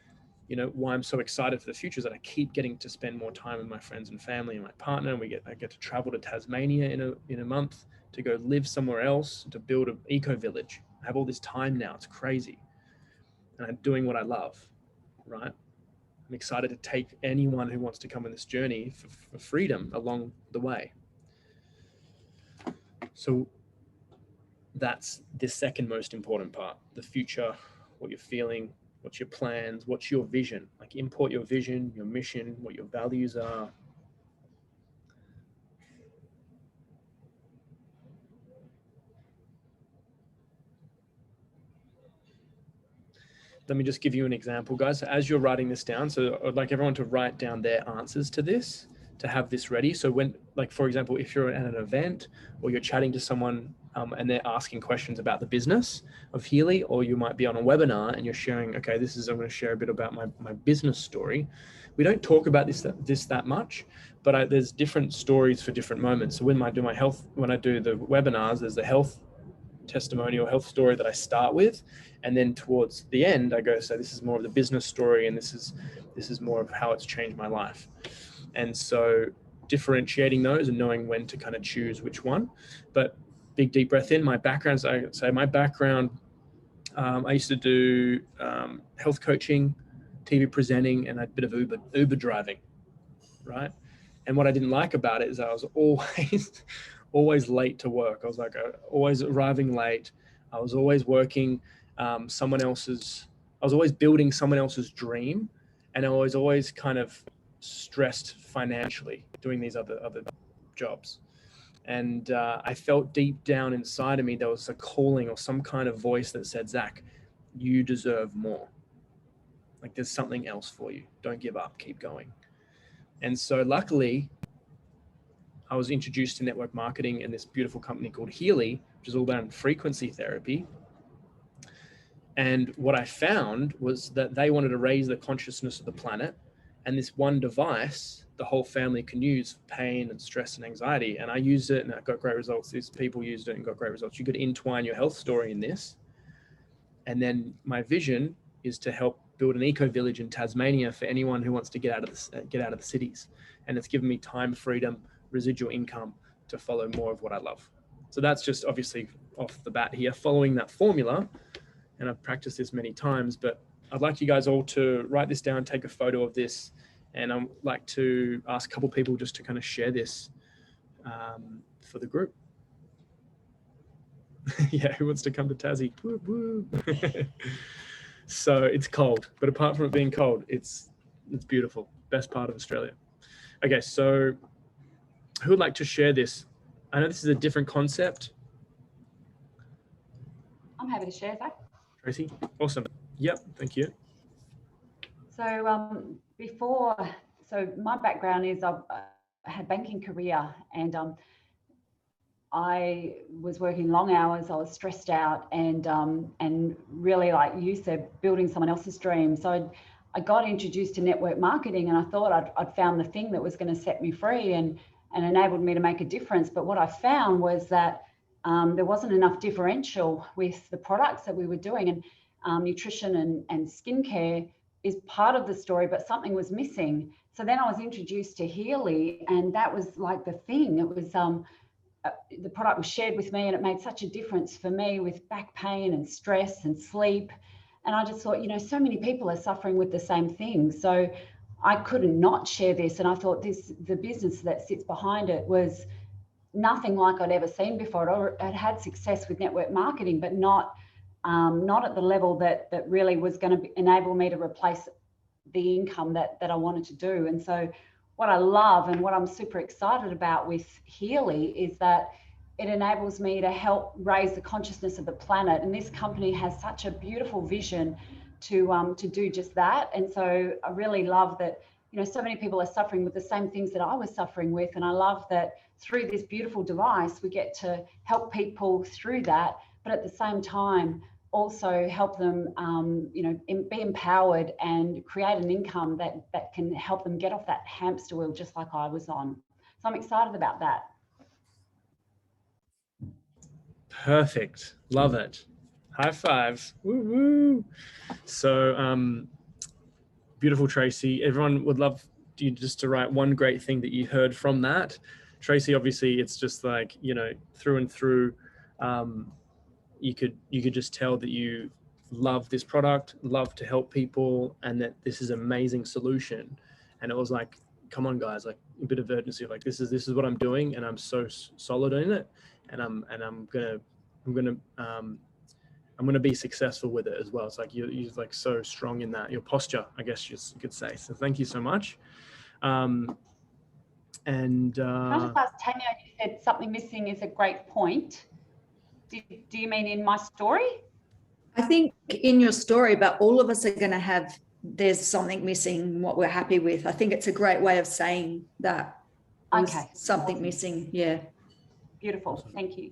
you know, why I'm so excited for the future is that I keep getting to spend more time with my friends and family and my partner. And I get to travel to Tasmania in a month to go live somewhere else, to build an eco village. I have all this time now. It's crazy. And I'm doing what I love, right? I'm excited to take anyone who wants to come on this journey for freedom along the way. So that's the second most important part, the future, what you're feeling, what's your plans, what's your vision. Like, import your vision, your mission, what your values are. Let me just give you an example, guys. So as you're writing this down, so I'd like everyone to write down their answers to this, to have this ready. So when, like, for example, if you're at an event or you're chatting to someone and they're asking questions about the business of Healy, or you might be on a webinar and you're sharing, okay, I'm going to share a bit about my business story. We don't talk about this that much, but there's different stories for different moments. So when I do the webinars, there's the health testimonial, health story that I start with, and then towards the end I go, so this is more of the business story, and this is more of how it's changed my life. And so differentiating those and knowing when to kind of choose which one. But big deep breath in. My background, so I say my background, I used to do health coaching, TV presenting, and a bit of Uber driving, right? And what I didn't like about it is I was always late to work. I was like always arriving late. I was always working I was always building someone else's dream, and I was always kind of stressed financially doing these other jobs. And I felt deep down inside of me there was a calling or some kind of voice that said, Zach, you deserve more. Like, there's something else for you. Don't give up, keep going. And so luckily, I was introduced to network marketing and this beautiful company called Healy, which is all about frequency therapy. And what I found was that they wanted to raise the consciousness of the planet. And this one device, the whole family can use for pain and stress and anxiety. And I used it and I got great results. These people used it and got great results. You could entwine your health story in this. And then my vision is to help build an eco village in Tasmania for anyone who wants to get out of the cities. And it's given me time, freedom, residual income to follow more of what I love. So that's just obviously off the bat here, following that formula. And I've practiced this many times, but I'd like you guys all to write this down, take a photo of this. And I'd like to ask a couple people just to kind of share this for the group. Yeah, who wants to come to Tassie? Woo, woo. So it's cold, but apart from it being cold, it's beautiful. Best part of Australia. Okay, so who would like to share this? I know this is a different concept. I'm happy to share, Zach. Tracy, awesome. Yep, thank you. So so my background is I had a banking career, and I was working long hours. I was stressed out, and really, like you said, building someone else's dream. So I got introduced to network marketing, and I thought I'd found the thing that was going to set me free and enabled me to make a difference. But what I found was that there wasn't enough differential with the products that we were doing, and nutrition and skincare is part of the story, but something was missing. So then I was introduced to Healy, and that was like the thing. It was the product was shared with me, and it made such a difference for me with back pain and stress and sleep. And I just thought, so many people are suffering with the same thing. So I couldn't not share this. And I thought the business that sits behind it was nothing like I'd ever seen before. It had success with network marketing, but not at the level that really was going to enable me to replace the income that I wanted to do. And so what I love and what I'm super excited about with Healy is that it enables me to help raise the consciousness of the planet. And this company has such a beautiful vision to do just that. And so I really love that, you know, so many people are suffering with the same things that I was suffering with. And I love that through this beautiful device, we get to help people through that, but at the same time, also help them, you know, be empowered and create an income that can help them get off that hamster wheel, just like I was on. So I'm excited about that. Perfect. Love it. High five. Woo woo. So, beautiful, Tracy. Everyone would love you just to write one great thing that you heard from that. Tracy, obviously, it's just like, you know, through and through, you could just tell that you love this product, love to help people, and that this is an amazing solution. And it was like, come on, guys, like a bit of urgency, like this is what I'm doing, and I'm so solid in it, and I'm gonna be successful with it as well. It's like you're like so strong in that, your posture, I guess you could say. So thank you so much. Can I just ask Tanya, you said something missing is a great point. Do you mean in my story? I think in your story, but all of us are going to have, there's something missing, what we're happy with. I think it's a great way of saying that. Okay. Something missing. Yeah. Beautiful. Awesome. Thank you.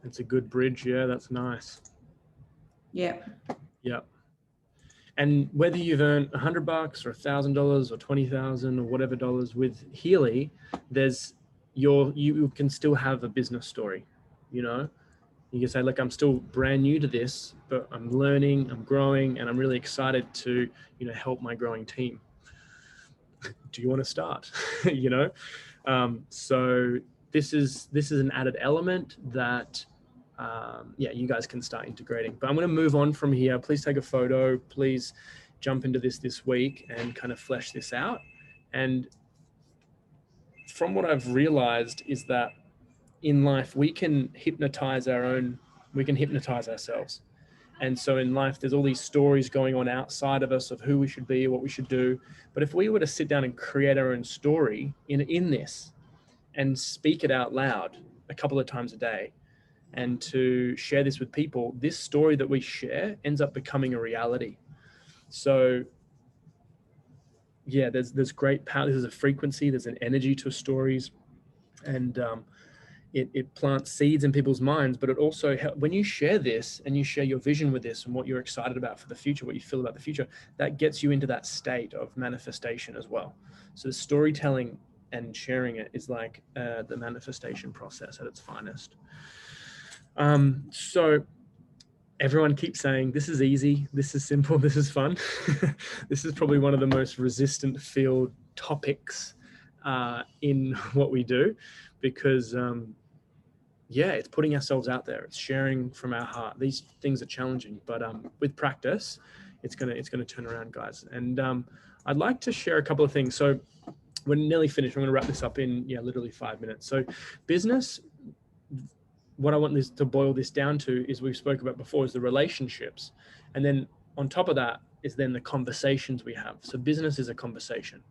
It's a good bridge. Yeah, that's nice. Yeah. Yeah. And whether you've earned $100 or $1,000 or 20,000 or whatever dollars with Healy, you can still have a business story, you know? You can say, look, I'm still brand new to this, but I'm learning, I'm growing, and I'm really excited to, you know, help my growing team. Do you want to start? You know? So this is an added element that, yeah, you guys can start integrating. But I'm going to move on from here. Please take a photo. Please jump into this week and kind of flesh this out. And from what I've realized is that in life, we can hypnotize ourselves. And so in life, there's all these stories going on outside of us of who we should be, what we should do. But if we were to sit down and create our own story in this and speak it out loud a couple of times a day, and to share this with people, this story that we share ends up becoming a reality. So yeah, there's great power. There's a frequency, there's an energy to stories, and it plants seeds in people's minds, but it also, when you share this and you share your vision with this and what you're excited about for the future, what you feel about the future, that gets you into that state of manifestation as well. So the storytelling and sharing it is like the manifestation process at its finest. So everyone keeps saying, this is easy, this is simple, this is fun. This is probably one of the most resistant field topics in what we do, because yeah, it's putting ourselves out there. It's sharing from our heart. These things are challenging, but with practice, it's gonna turn around, guys. And I'd like to share a couple of things. So we're nearly finished. I'm gonna wrap this up in literally 5 minutes. So business, what I want this to boil this down to is, we've spoken about before, is the relationships. And then on top of that is then the conversations we have. So business is a conversation.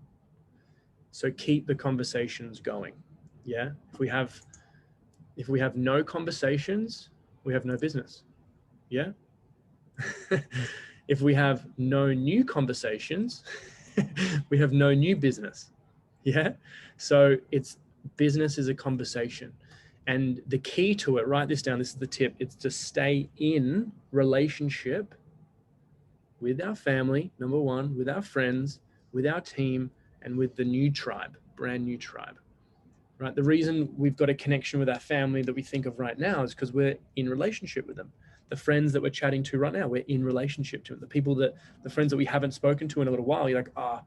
So keep the conversations going. Yeah. If we have no conversations, we have no business. Yeah. If we have no new conversations, we have no new business. Yeah. So business is a conversation. And the key to it, write this down, this is the tip, it's to stay in relationship with our family, number one, with our friends, with our team, and with the new tribe, brand new tribe, right? The reason we've got a connection with our family that we think of right now is because we're in relationship with them. The friends that we're chatting to right now, we're in relationship to them. The friends that we haven't spoken to in a little while, you're like,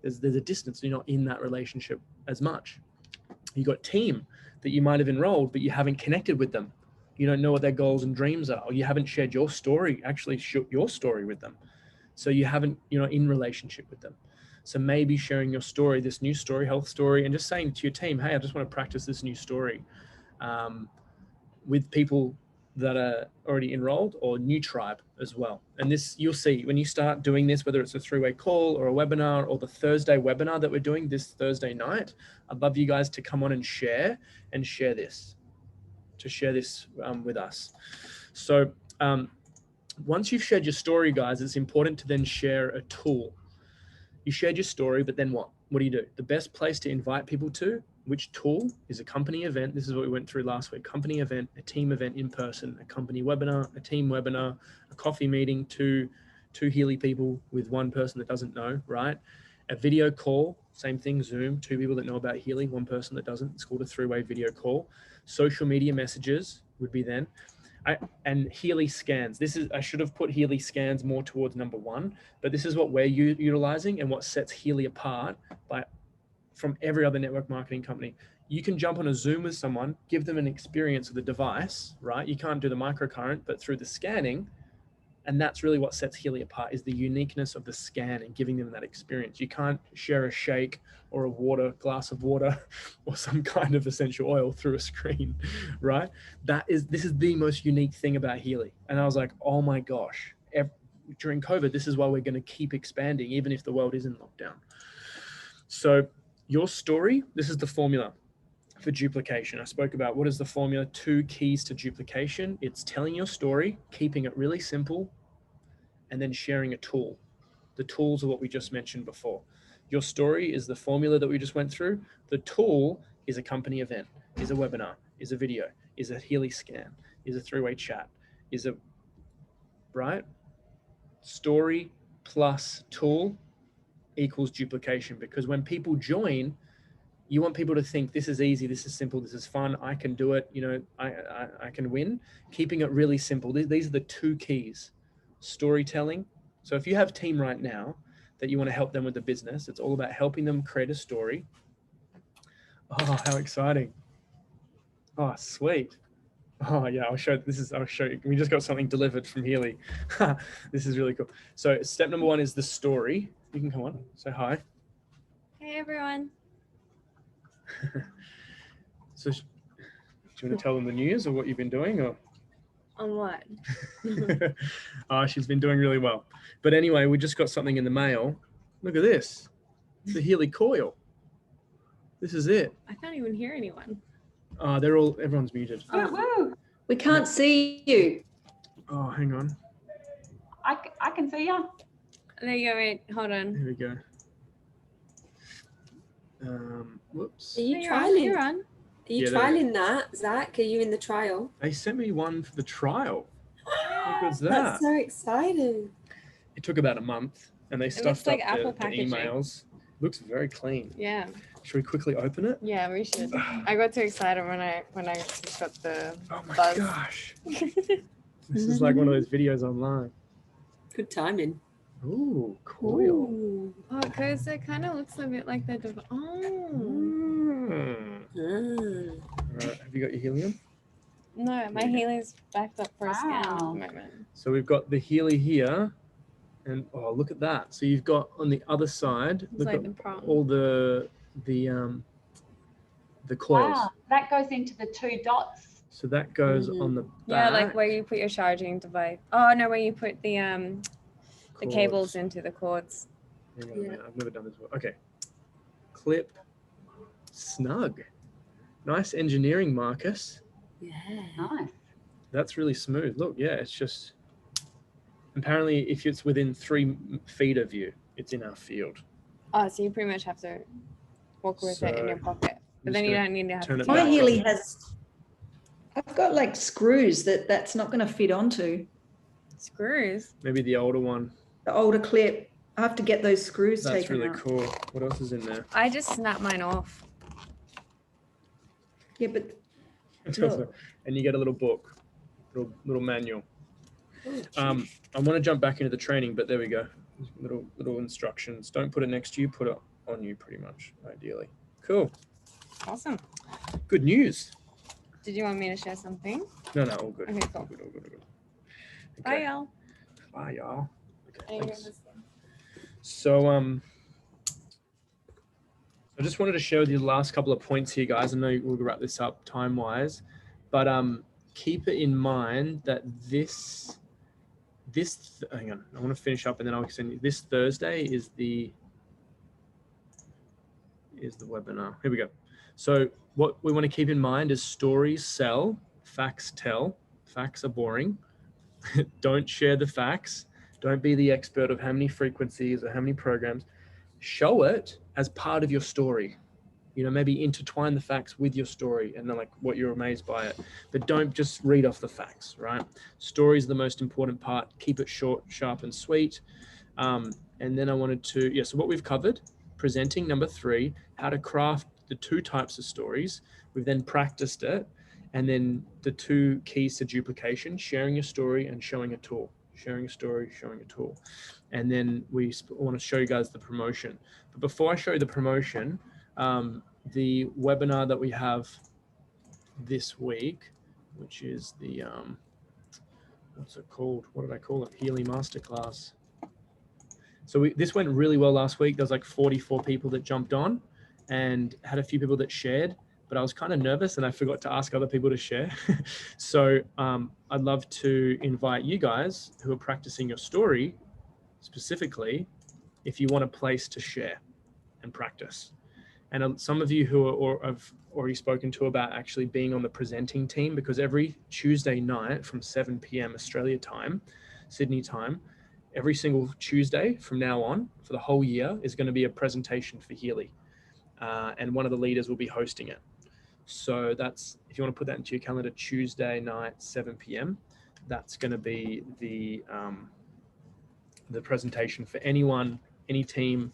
there's a distance. You're not in that relationship as much. You got team that you might have enrolled, but you haven't connected with them. You don't know what their goals and dreams are, or you haven't shared your story, your story with them. So you're not in relationship with them. So maybe sharing your story, this new story, health story, and just saying to your team, hey, I just want to practice this new story with people that are already enrolled or new tribe as well. And this, you'll see when you start doing this, whether it's a 3-way call or a webinar or the Thursday webinar that we're doing this Thursday night, I'd love you guys to come on and share this, to share this with us. So once you've shared your story, guys, it's important to then share a tool. You shared your story, but then what? What do you do? The best place to invite people to, which tool, is a company event. This is what we went through last week. Company event, a team event in person, a company webinar, a team webinar, a coffee meeting, two Healy people with one person that doesn't know, right? A video call, same thing, Zoom, 2 people that know about Healy, 1 person that doesn't. It's called a 3-way video call. Social media messages would be then. And Healy scans. I should have put Healy scans more towards number 1, but this is what we're utilizing and what sets Healy apart from every other network marketing company. You can jump on a Zoom with someone, give them an experience of the device, right? You can't do the microcurrent, but through the scanning, and that's really what sets Healy apart, is the uniqueness of the scan and giving them that experience. You can't share a shake or a glass of water or some kind of essential oil through a screen, right? This is the most unique thing about Healy. And I was like, oh my gosh, during COVID, this is why we're going to keep expanding, even if the world is in lockdown. So your story, this is the formula for duplication. I spoke about what is the formula, 2 keys to duplication. It's telling your story, keeping it really simple, and then sharing a tool. The tools are what we just mentioned before. Your story is the formula that we just went through. The tool is a company event, is a webinar, is a video, is a Healy scan, is a 3-way chat, right? Story plus tool equals duplication, because when people join, you want people to think this is easy, this is simple, this is fun, I can do it, I can win. Keeping it really simple. These are the 2 keys. Storytelling. So if you have a team right now that you want to help them with the business, it's all about helping them create a story. Oh, how exciting. Oh, sweet. Oh yeah, I'll show you. We just got something delivered from Healy. This is really cool. So step number 1 is the story. You can come on, say hi. Hey everyone. So do you want to tell them the news or what you've been doing, or? On what? She's been doing really well. But anyway, we just got something in the mail. Look at this. The Healy coil. This is it. I can't even hear anyone. Everyone's muted. Woo! We can't see you. Oh, hang on. I can see you. There you go. Wait, hold on. Here we go. Whoops. Are you You're trialing? on. Are you trialing that, Zach? Are you in the trial? They sent me one for the trial. How good's that? That's so exciting. It took about a month, and they stuffed like up Apple the packaging. emails. Looks very clean. Yeah. Should we quickly open it? Yeah, we should. I got too excited when I just got the Oh my buzz. gosh. This is like one of those videos online. Good timing. Ooh, coil. Ooh. Oh, because it kind of looks a bit like the All right, have you got your helium? No, my Healy's backed up for a scan at the Wow. moment. So we've got the Healy here, and oh, look at that. So you've got on the other side, It's look like at the prong. all the coils. Wow, that goes into the 2 dots. So that goes Mhm. on the Yeah, back. like where you put your charging device. Oh no, where you put the cords. cables into the cords. Hang on a minute, I've never done this before. Okay. Clip. Snug. Nice engineering, Marcus. Yeah. Nice. That's really smooth. Look, yeah, it's just apparently if it's within 3 feet of you, it's in our field. Oh, so you pretty much have to walk with it in your So, pocket, but I'm then just you gonna don't need to have turn to it My back Healy on. I've got like screws that's not going to fit onto screws. Maybe the older one. the older clip. I have to get those screws That's taken really out. cool. What else is in there? I just snapped mine off. Yeah, but And you get a little book, little manual. I want to jump back into the training, but there we go. Little instructions. Don't put it next to you. Put it on you, pretty much, ideally. Cool. Awesome. Good news. Did you want me to share something? No, all good. Okay, cool. All good. Bye, Okay. y'all. Bye, y'all. Okay, Are you thanks. gonna- So, I just wanted to share with you the last couple of points here, guys. I know we'll wrap this up time-wise, but keep it in mind that hang on, I want to finish up and then I'll send you. This Thursday is the webinar. Here we go. So what we want to keep in mind is stories sell facts tell. Facts are boring. Don't share the facts. Don't be the expert of how many frequencies or how many programs. Show it as part of your story. You know, maybe intertwine the facts with your story and then like what you're amazed by it. But don't just read off the facts, right? Story is the most important part. Keep it short, sharp, and sweet. And then I wanted to, so what we've covered, presenting, number 3, how to craft the 2 types of stories. We've then practiced it. And then the 2 keys to duplication, sharing your story and showing a tool. Sharing a story, showing a tool. And then we want to show you guys the promotion. But before I show you the promotion, the webinar that we have this week, which is the, what's it called? What did I call it? Healy Masterclass. So this went really well last week. There was like 44 people that jumped on and had a few people that shared, but I was kind of nervous and I forgot to ask other people to share. So I'd love to invite you guys who are practicing your story specifically, if you want a place to share and practice. And some of you who are, have already spoken to about actually being on the presenting team, because every Tuesday night from 7 p.m. Australia time, Sydney time, every single Tuesday from now on for the whole year is going to be a presentation for Healy. And one of the leaders will be hosting it. So that's, if you want to put that into your calendar, Tuesday night, 7 p.m., that's going to be the presentation for anyone, any team,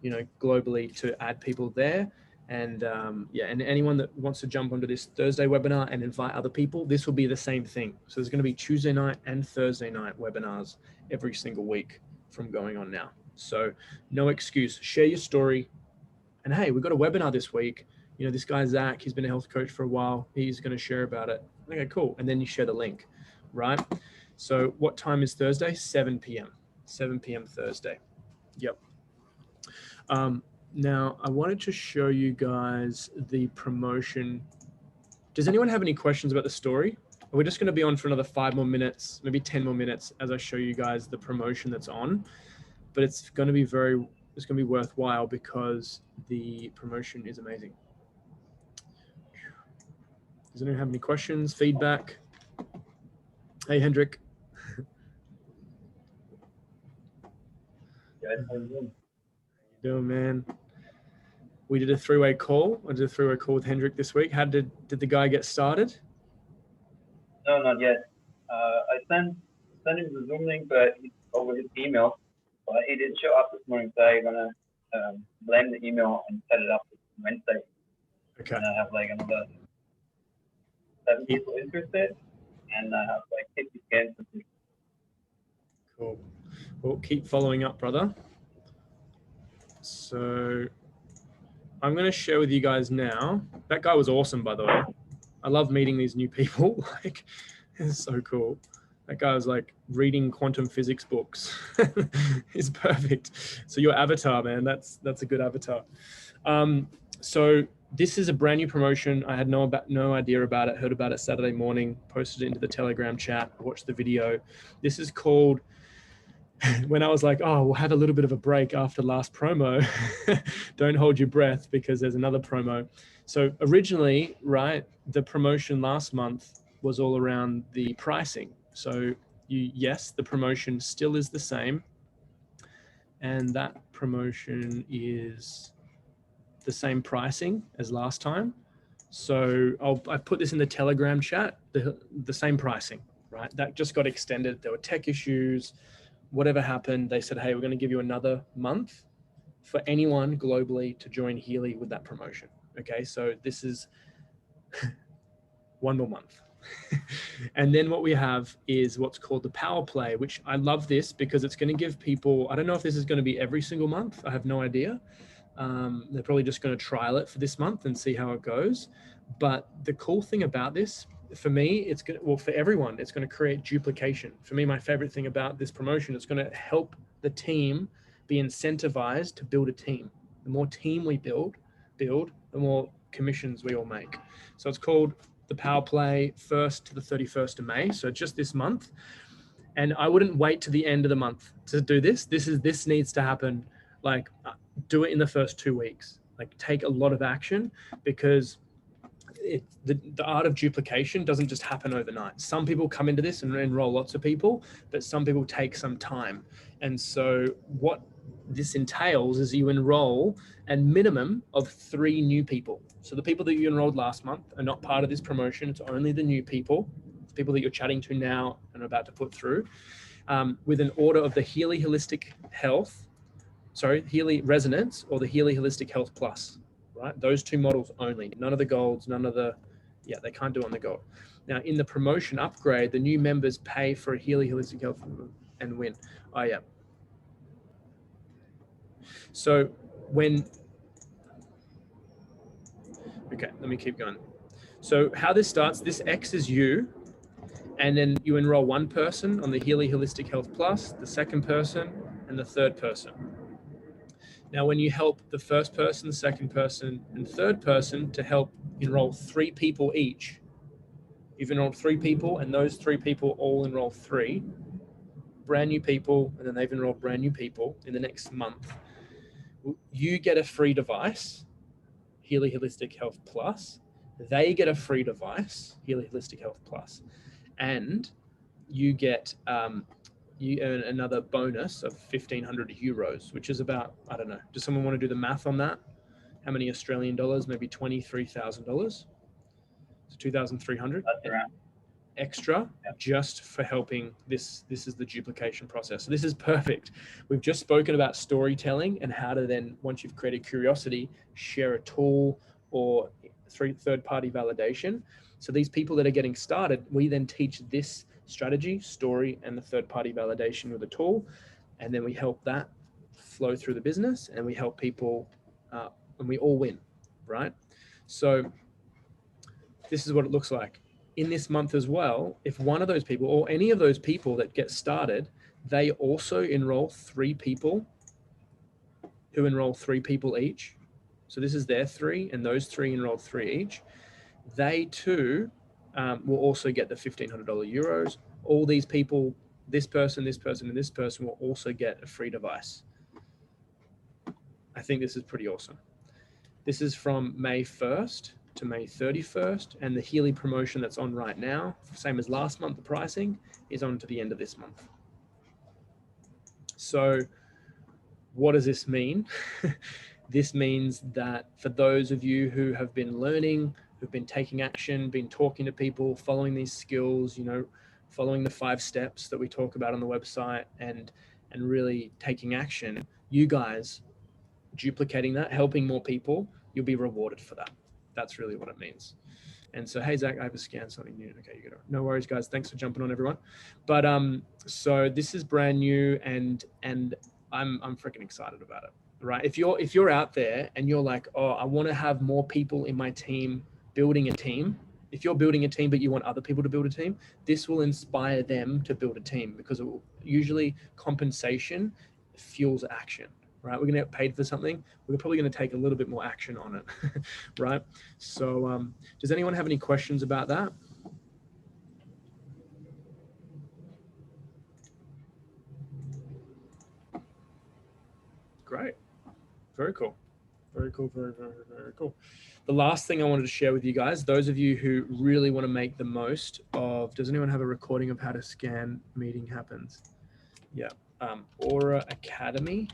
you know, globally, to add people there. And and anyone that wants to jump onto this Thursday webinar and invite other people, this will be the same thing. So there's going to be Tuesday night and Thursday night webinars every single week from going on now. So no excuse, share your story. And hey, we've got a webinar this week. You know, this guy, Zach, he's been a health coach for a while. He's going to share about it. Okay, cool. And then you share the link, right? So what time is Thursday? 7 p.m. 7 p.m. Thursday. Yep. Now, I wanted to show you guys the promotion. Does anyone have any questions about the story? We're just going to be on for another 5 more minutes, maybe 10 more minutes as I show you guys the promotion that's on. But it's going to be worthwhile because the promotion is amazing. Does anyone have any questions, feedback? Hey, Hendrik. Yeah, how you doing, man? We did a 3-way call. I did a 3-way call with Hendrik this week. How did the guy get started? No, not yet. I sent him the Zoom link, but over his email. But he didn't show up this morning, so I'm gonna blame the email and set it up Wednesday. Okay. And I have like another 7 people interested, and I have like 50 scans. Cool. Well, keep following up, brother. So I'm going to share with you guys now. That guy was awesome, by the way. I love meeting these new people. Like, it's so cool. That guy was like reading quantum physics books. He's perfect. So your avatar, man, that's a good avatar. So this is a brand new promotion. I had no idea about it, heard about it Saturday morning, posted it into the Telegram chat, watched the video. This is called, when I was like, oh, we'll have a little bit of a break after last promo. Don't hold your breath because there's another promo. So originally, right, the promotion last month was all around the pricing. So yes, the promotion still is the same. And that promotion is the same pricing as last time. So I put this in the Telegram chat, the same pricing, right? That just got extended. There were tech issues. Whatever happened, they said, hey, we're going to give you another month for anyone globally to join Healy with that promotion. Okay, so this is one more month. And then what we have is what's called the power play, which I love this because it's going to give people, I don't know if this is going to be every single month. I have no idea. They're probably just going to trial it for this month and see how it goes. But the cool thing about this, for me, it's going to, well, for everyone, it's going to create duplication. For me, my favorite thing about this promotion, it's going to help the team be incentivized to build a team. The more team we build, the more commissions we all make. So it's called the Power Play 1st to the 31st of May. So just this month. And I wouldn't wait to the end of the month to do this. This needs to happen. Like, do it in the first 2 weeks. Like, take a lot of action, because the art of duplication doesn't just happen overnight. Some people come into this and enroll lots of people, but some people take some time. And so what this entails is you enroll a minimum of 3 new people. So the people that you enrolled last month are not part of this promotion. It's only the new people, the people that you're chatting to now and are about to put through, with an order of the Healy Holistic Health, Healy Resonance or the Healy Holistic Health Plus. Right? Those 2 models only, none of the golds, none of the, they can't do on the gold. Now in the promotion upgrade, the new members pay for a Healy Holistic Health and win. Oh yeah. So okay, let me keep going. So how this starts, this X is you, and then you enroll 1 person on the Healy Holistic Health Plus, the 2nd person, and the 3rd person. Now, when you help the 1st person, the 2nd person, and 3rd person to help enroll 3 people each, you've enrolled 3 people, and those 3 people all enroll 3 brand new people, and then they've enrolled brand new people in the next month. You get a free device, Healy Holistic Health Plus. They get a free device, Healy Holistic Health Plus, and you get you earn another bonus of 1,500 euros, which is about, I don't know, does someone want to do the math on that? How many Australian dollars? Maybe $23,000. So 2,300 extra just for helping this. This is the duplication process. So this is perfect. We've just spoken about storytelling and how to then, once you've created curiosity, share a tool or third-party validation. So these people that are getting started, we then teach this strategy, story, and the third-party validation with a tool, and then we help that flow through the business, and we help people, and we all win, right? So this is what it looks like in this month as well. If one of those people or any of those people that get started, they also enroll 3 people who enroll 3 people each. So this is their 3, and those 3 enroll 3 each. They too will also get the 1,500 euros. All these people, this person, this person, and this person will also get a free device. I think this is pretty awesome. This is from May 1st to May 31st, and the Healy promotion that's on right now, same as last month, the pricing is on to the end of this month. So what does this mean? This means that for those of you who have been learning, who've been taking action, been talking to people, following these skills, following the 5 steps that we talk about on the website, and really taking action, you guys duplicating that, helping more people, you'll be rewarded for that. That's really what it means. And so, hey, Zach, I have to scan something new. Okay, you got it. No worries, guys. Thanks for jumping on, everyone. But so this is brand new, and I'm freaking excited about it. Right? If you're out there and you're like, oh, I want to have more people in my team building a team. If you're building a team but you want other people to build a team, this will inspire them to build a team, because it will, usually compensation fuels action. Right? We're going to get paid for something. We're probably going to take a little bit more action on it. Right? So does anyone have any questions about that? Great. Very cool. Very cool. Very, very, very cool. The last thing I wanted to share with you guys, those of you who really want to make the most of, does anyone have a recording of how to scan meeting happens? Yeah. Aura Academy.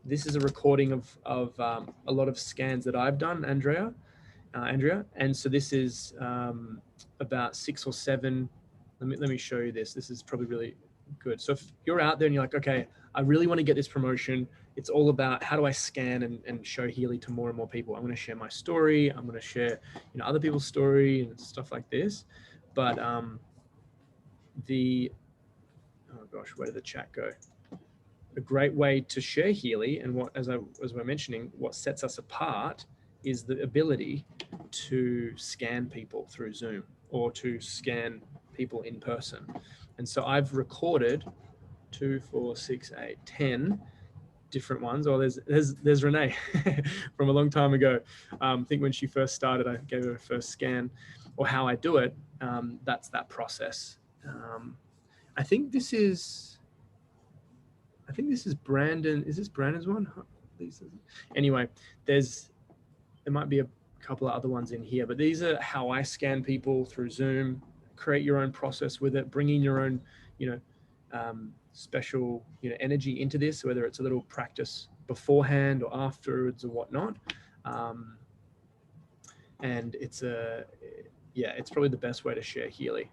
This is a recording of a lot of scans that I've done, Andrea. And so this is about 6 or 7. Let me show you this. This is probably really good. So if you're out there and you're like, okay, I really want to get this promotion. It's all about how do I scan and show Healy to more and more people. I'm going to share my story. I'm going to share, other people's story and stuff like this. But oh gosh, where did the chat go? A great way to share Healy, and what, as we're mentioning, what sets us apart is the ability to scan people through Zoom or to scan people in person. And so I've recorded 2, 4, 6, 8, 10 different ones. Or there's Renee from a long time ago. I think when she first started, I gave her a first scan, or how I do it. That's that process. I think this is Brandon. Is this Brandon's one? Anyway, there might be a couple of other ones in here, but these are how I scan people through Zoom. Create your own process with it, bring in your own, special, energy into this, whether it's a little practice beforehand or afterwards or whatnot. And it's probably the best way to share Healy.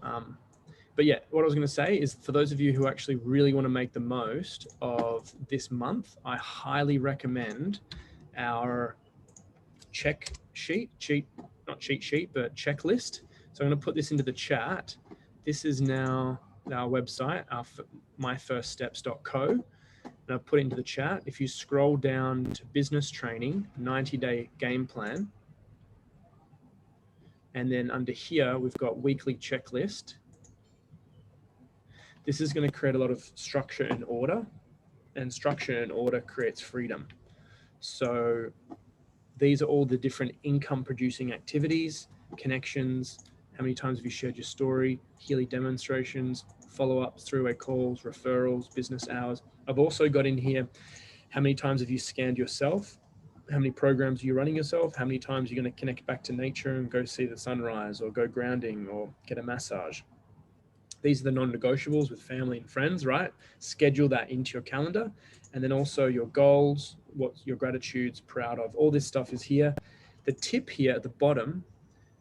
But yeah, what I was going to say is, for those of you who actually really want to make the most of this month, I highly recommend our not cheat sheet, but checklist. So I'm going to put this into the chat. This is now our website, myfirststeps.co. And I'll put it into the chat. If you scroll down to business training, 90-day game plan. And then under here, we've got weekly checklist. This is going to create a lot of structure and order, and structure and order creates freedom. So these are all the different income producing activities, connections, how many times have you shared your story, Healy demonstrations, follow-ups, three-way calls, referrals, business hours. I've also got in here, how many times have you scanned yourself? How many programs are you running yourself? How many times are you going to connect back to nature and go see the sunrise, or go grounding, or get a massage? These are the non-negotiables with family and friends, right? Schedule that into your calendar. And then also your goals, what your gratitude's proud of. All this stuff is here. The tip here at the bottom,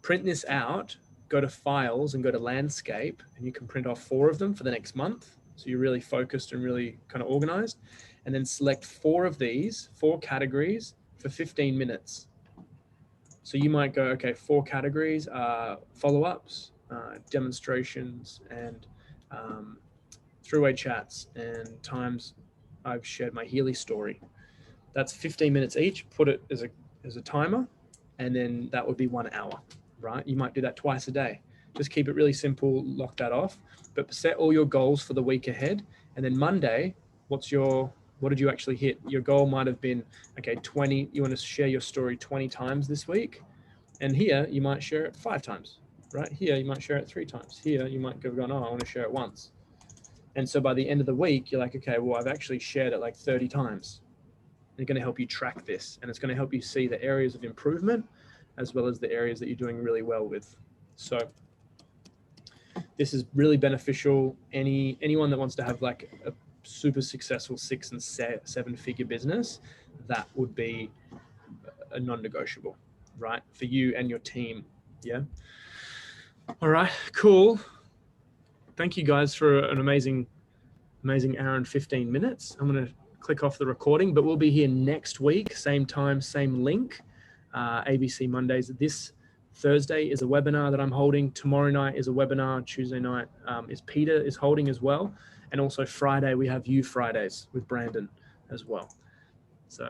print this out, go to files and go to landscape, and you can print off 4 of them for the next month. So you're really focused and really kind of organized. And then select 4 of these, 4 categories for 15 minutes. So you might go, okay, 4 categories, follow-ups, demonstrations, and throughway chats, and times I've shared my Healy story. That's 15 minutes each. Put it as a timer, and then that would be 1 hour, right? You might do that twice a day. Just keep it really simple, lock that off, but set all your goals for the week ahead. And then Monday, what did you actually hit? Your goal might have been, okay, 20, you want to share your story 20 times this week. And here you might share it 5 times, right? Here you might share it 3 times. Here you might go, oh, I want to share it once. And so by the end of the week, you're like, okay, well, I've actually shared it like 30 times. They're going to help you track this, and it's going to help you see the areas of improvement as well as the areas that you're doing really well with. So this is really beneficial. Anyone that wants to have like a super successful 6- and 7-figure business, that would be a non-negotiable, right? For you and your team. Yeah. All right, cool. Thank you guys for an amazing hour and 15 minutes. I'm going to click off the recording, but we'll be here next week, same time, same link, ABC Mondays. This Thursday is a webinar that I'm holding. Tomorrow night is a webinar. Tuesday night is Peter is holding as well. And also Friday, we have You Fridays with Brandon as well. So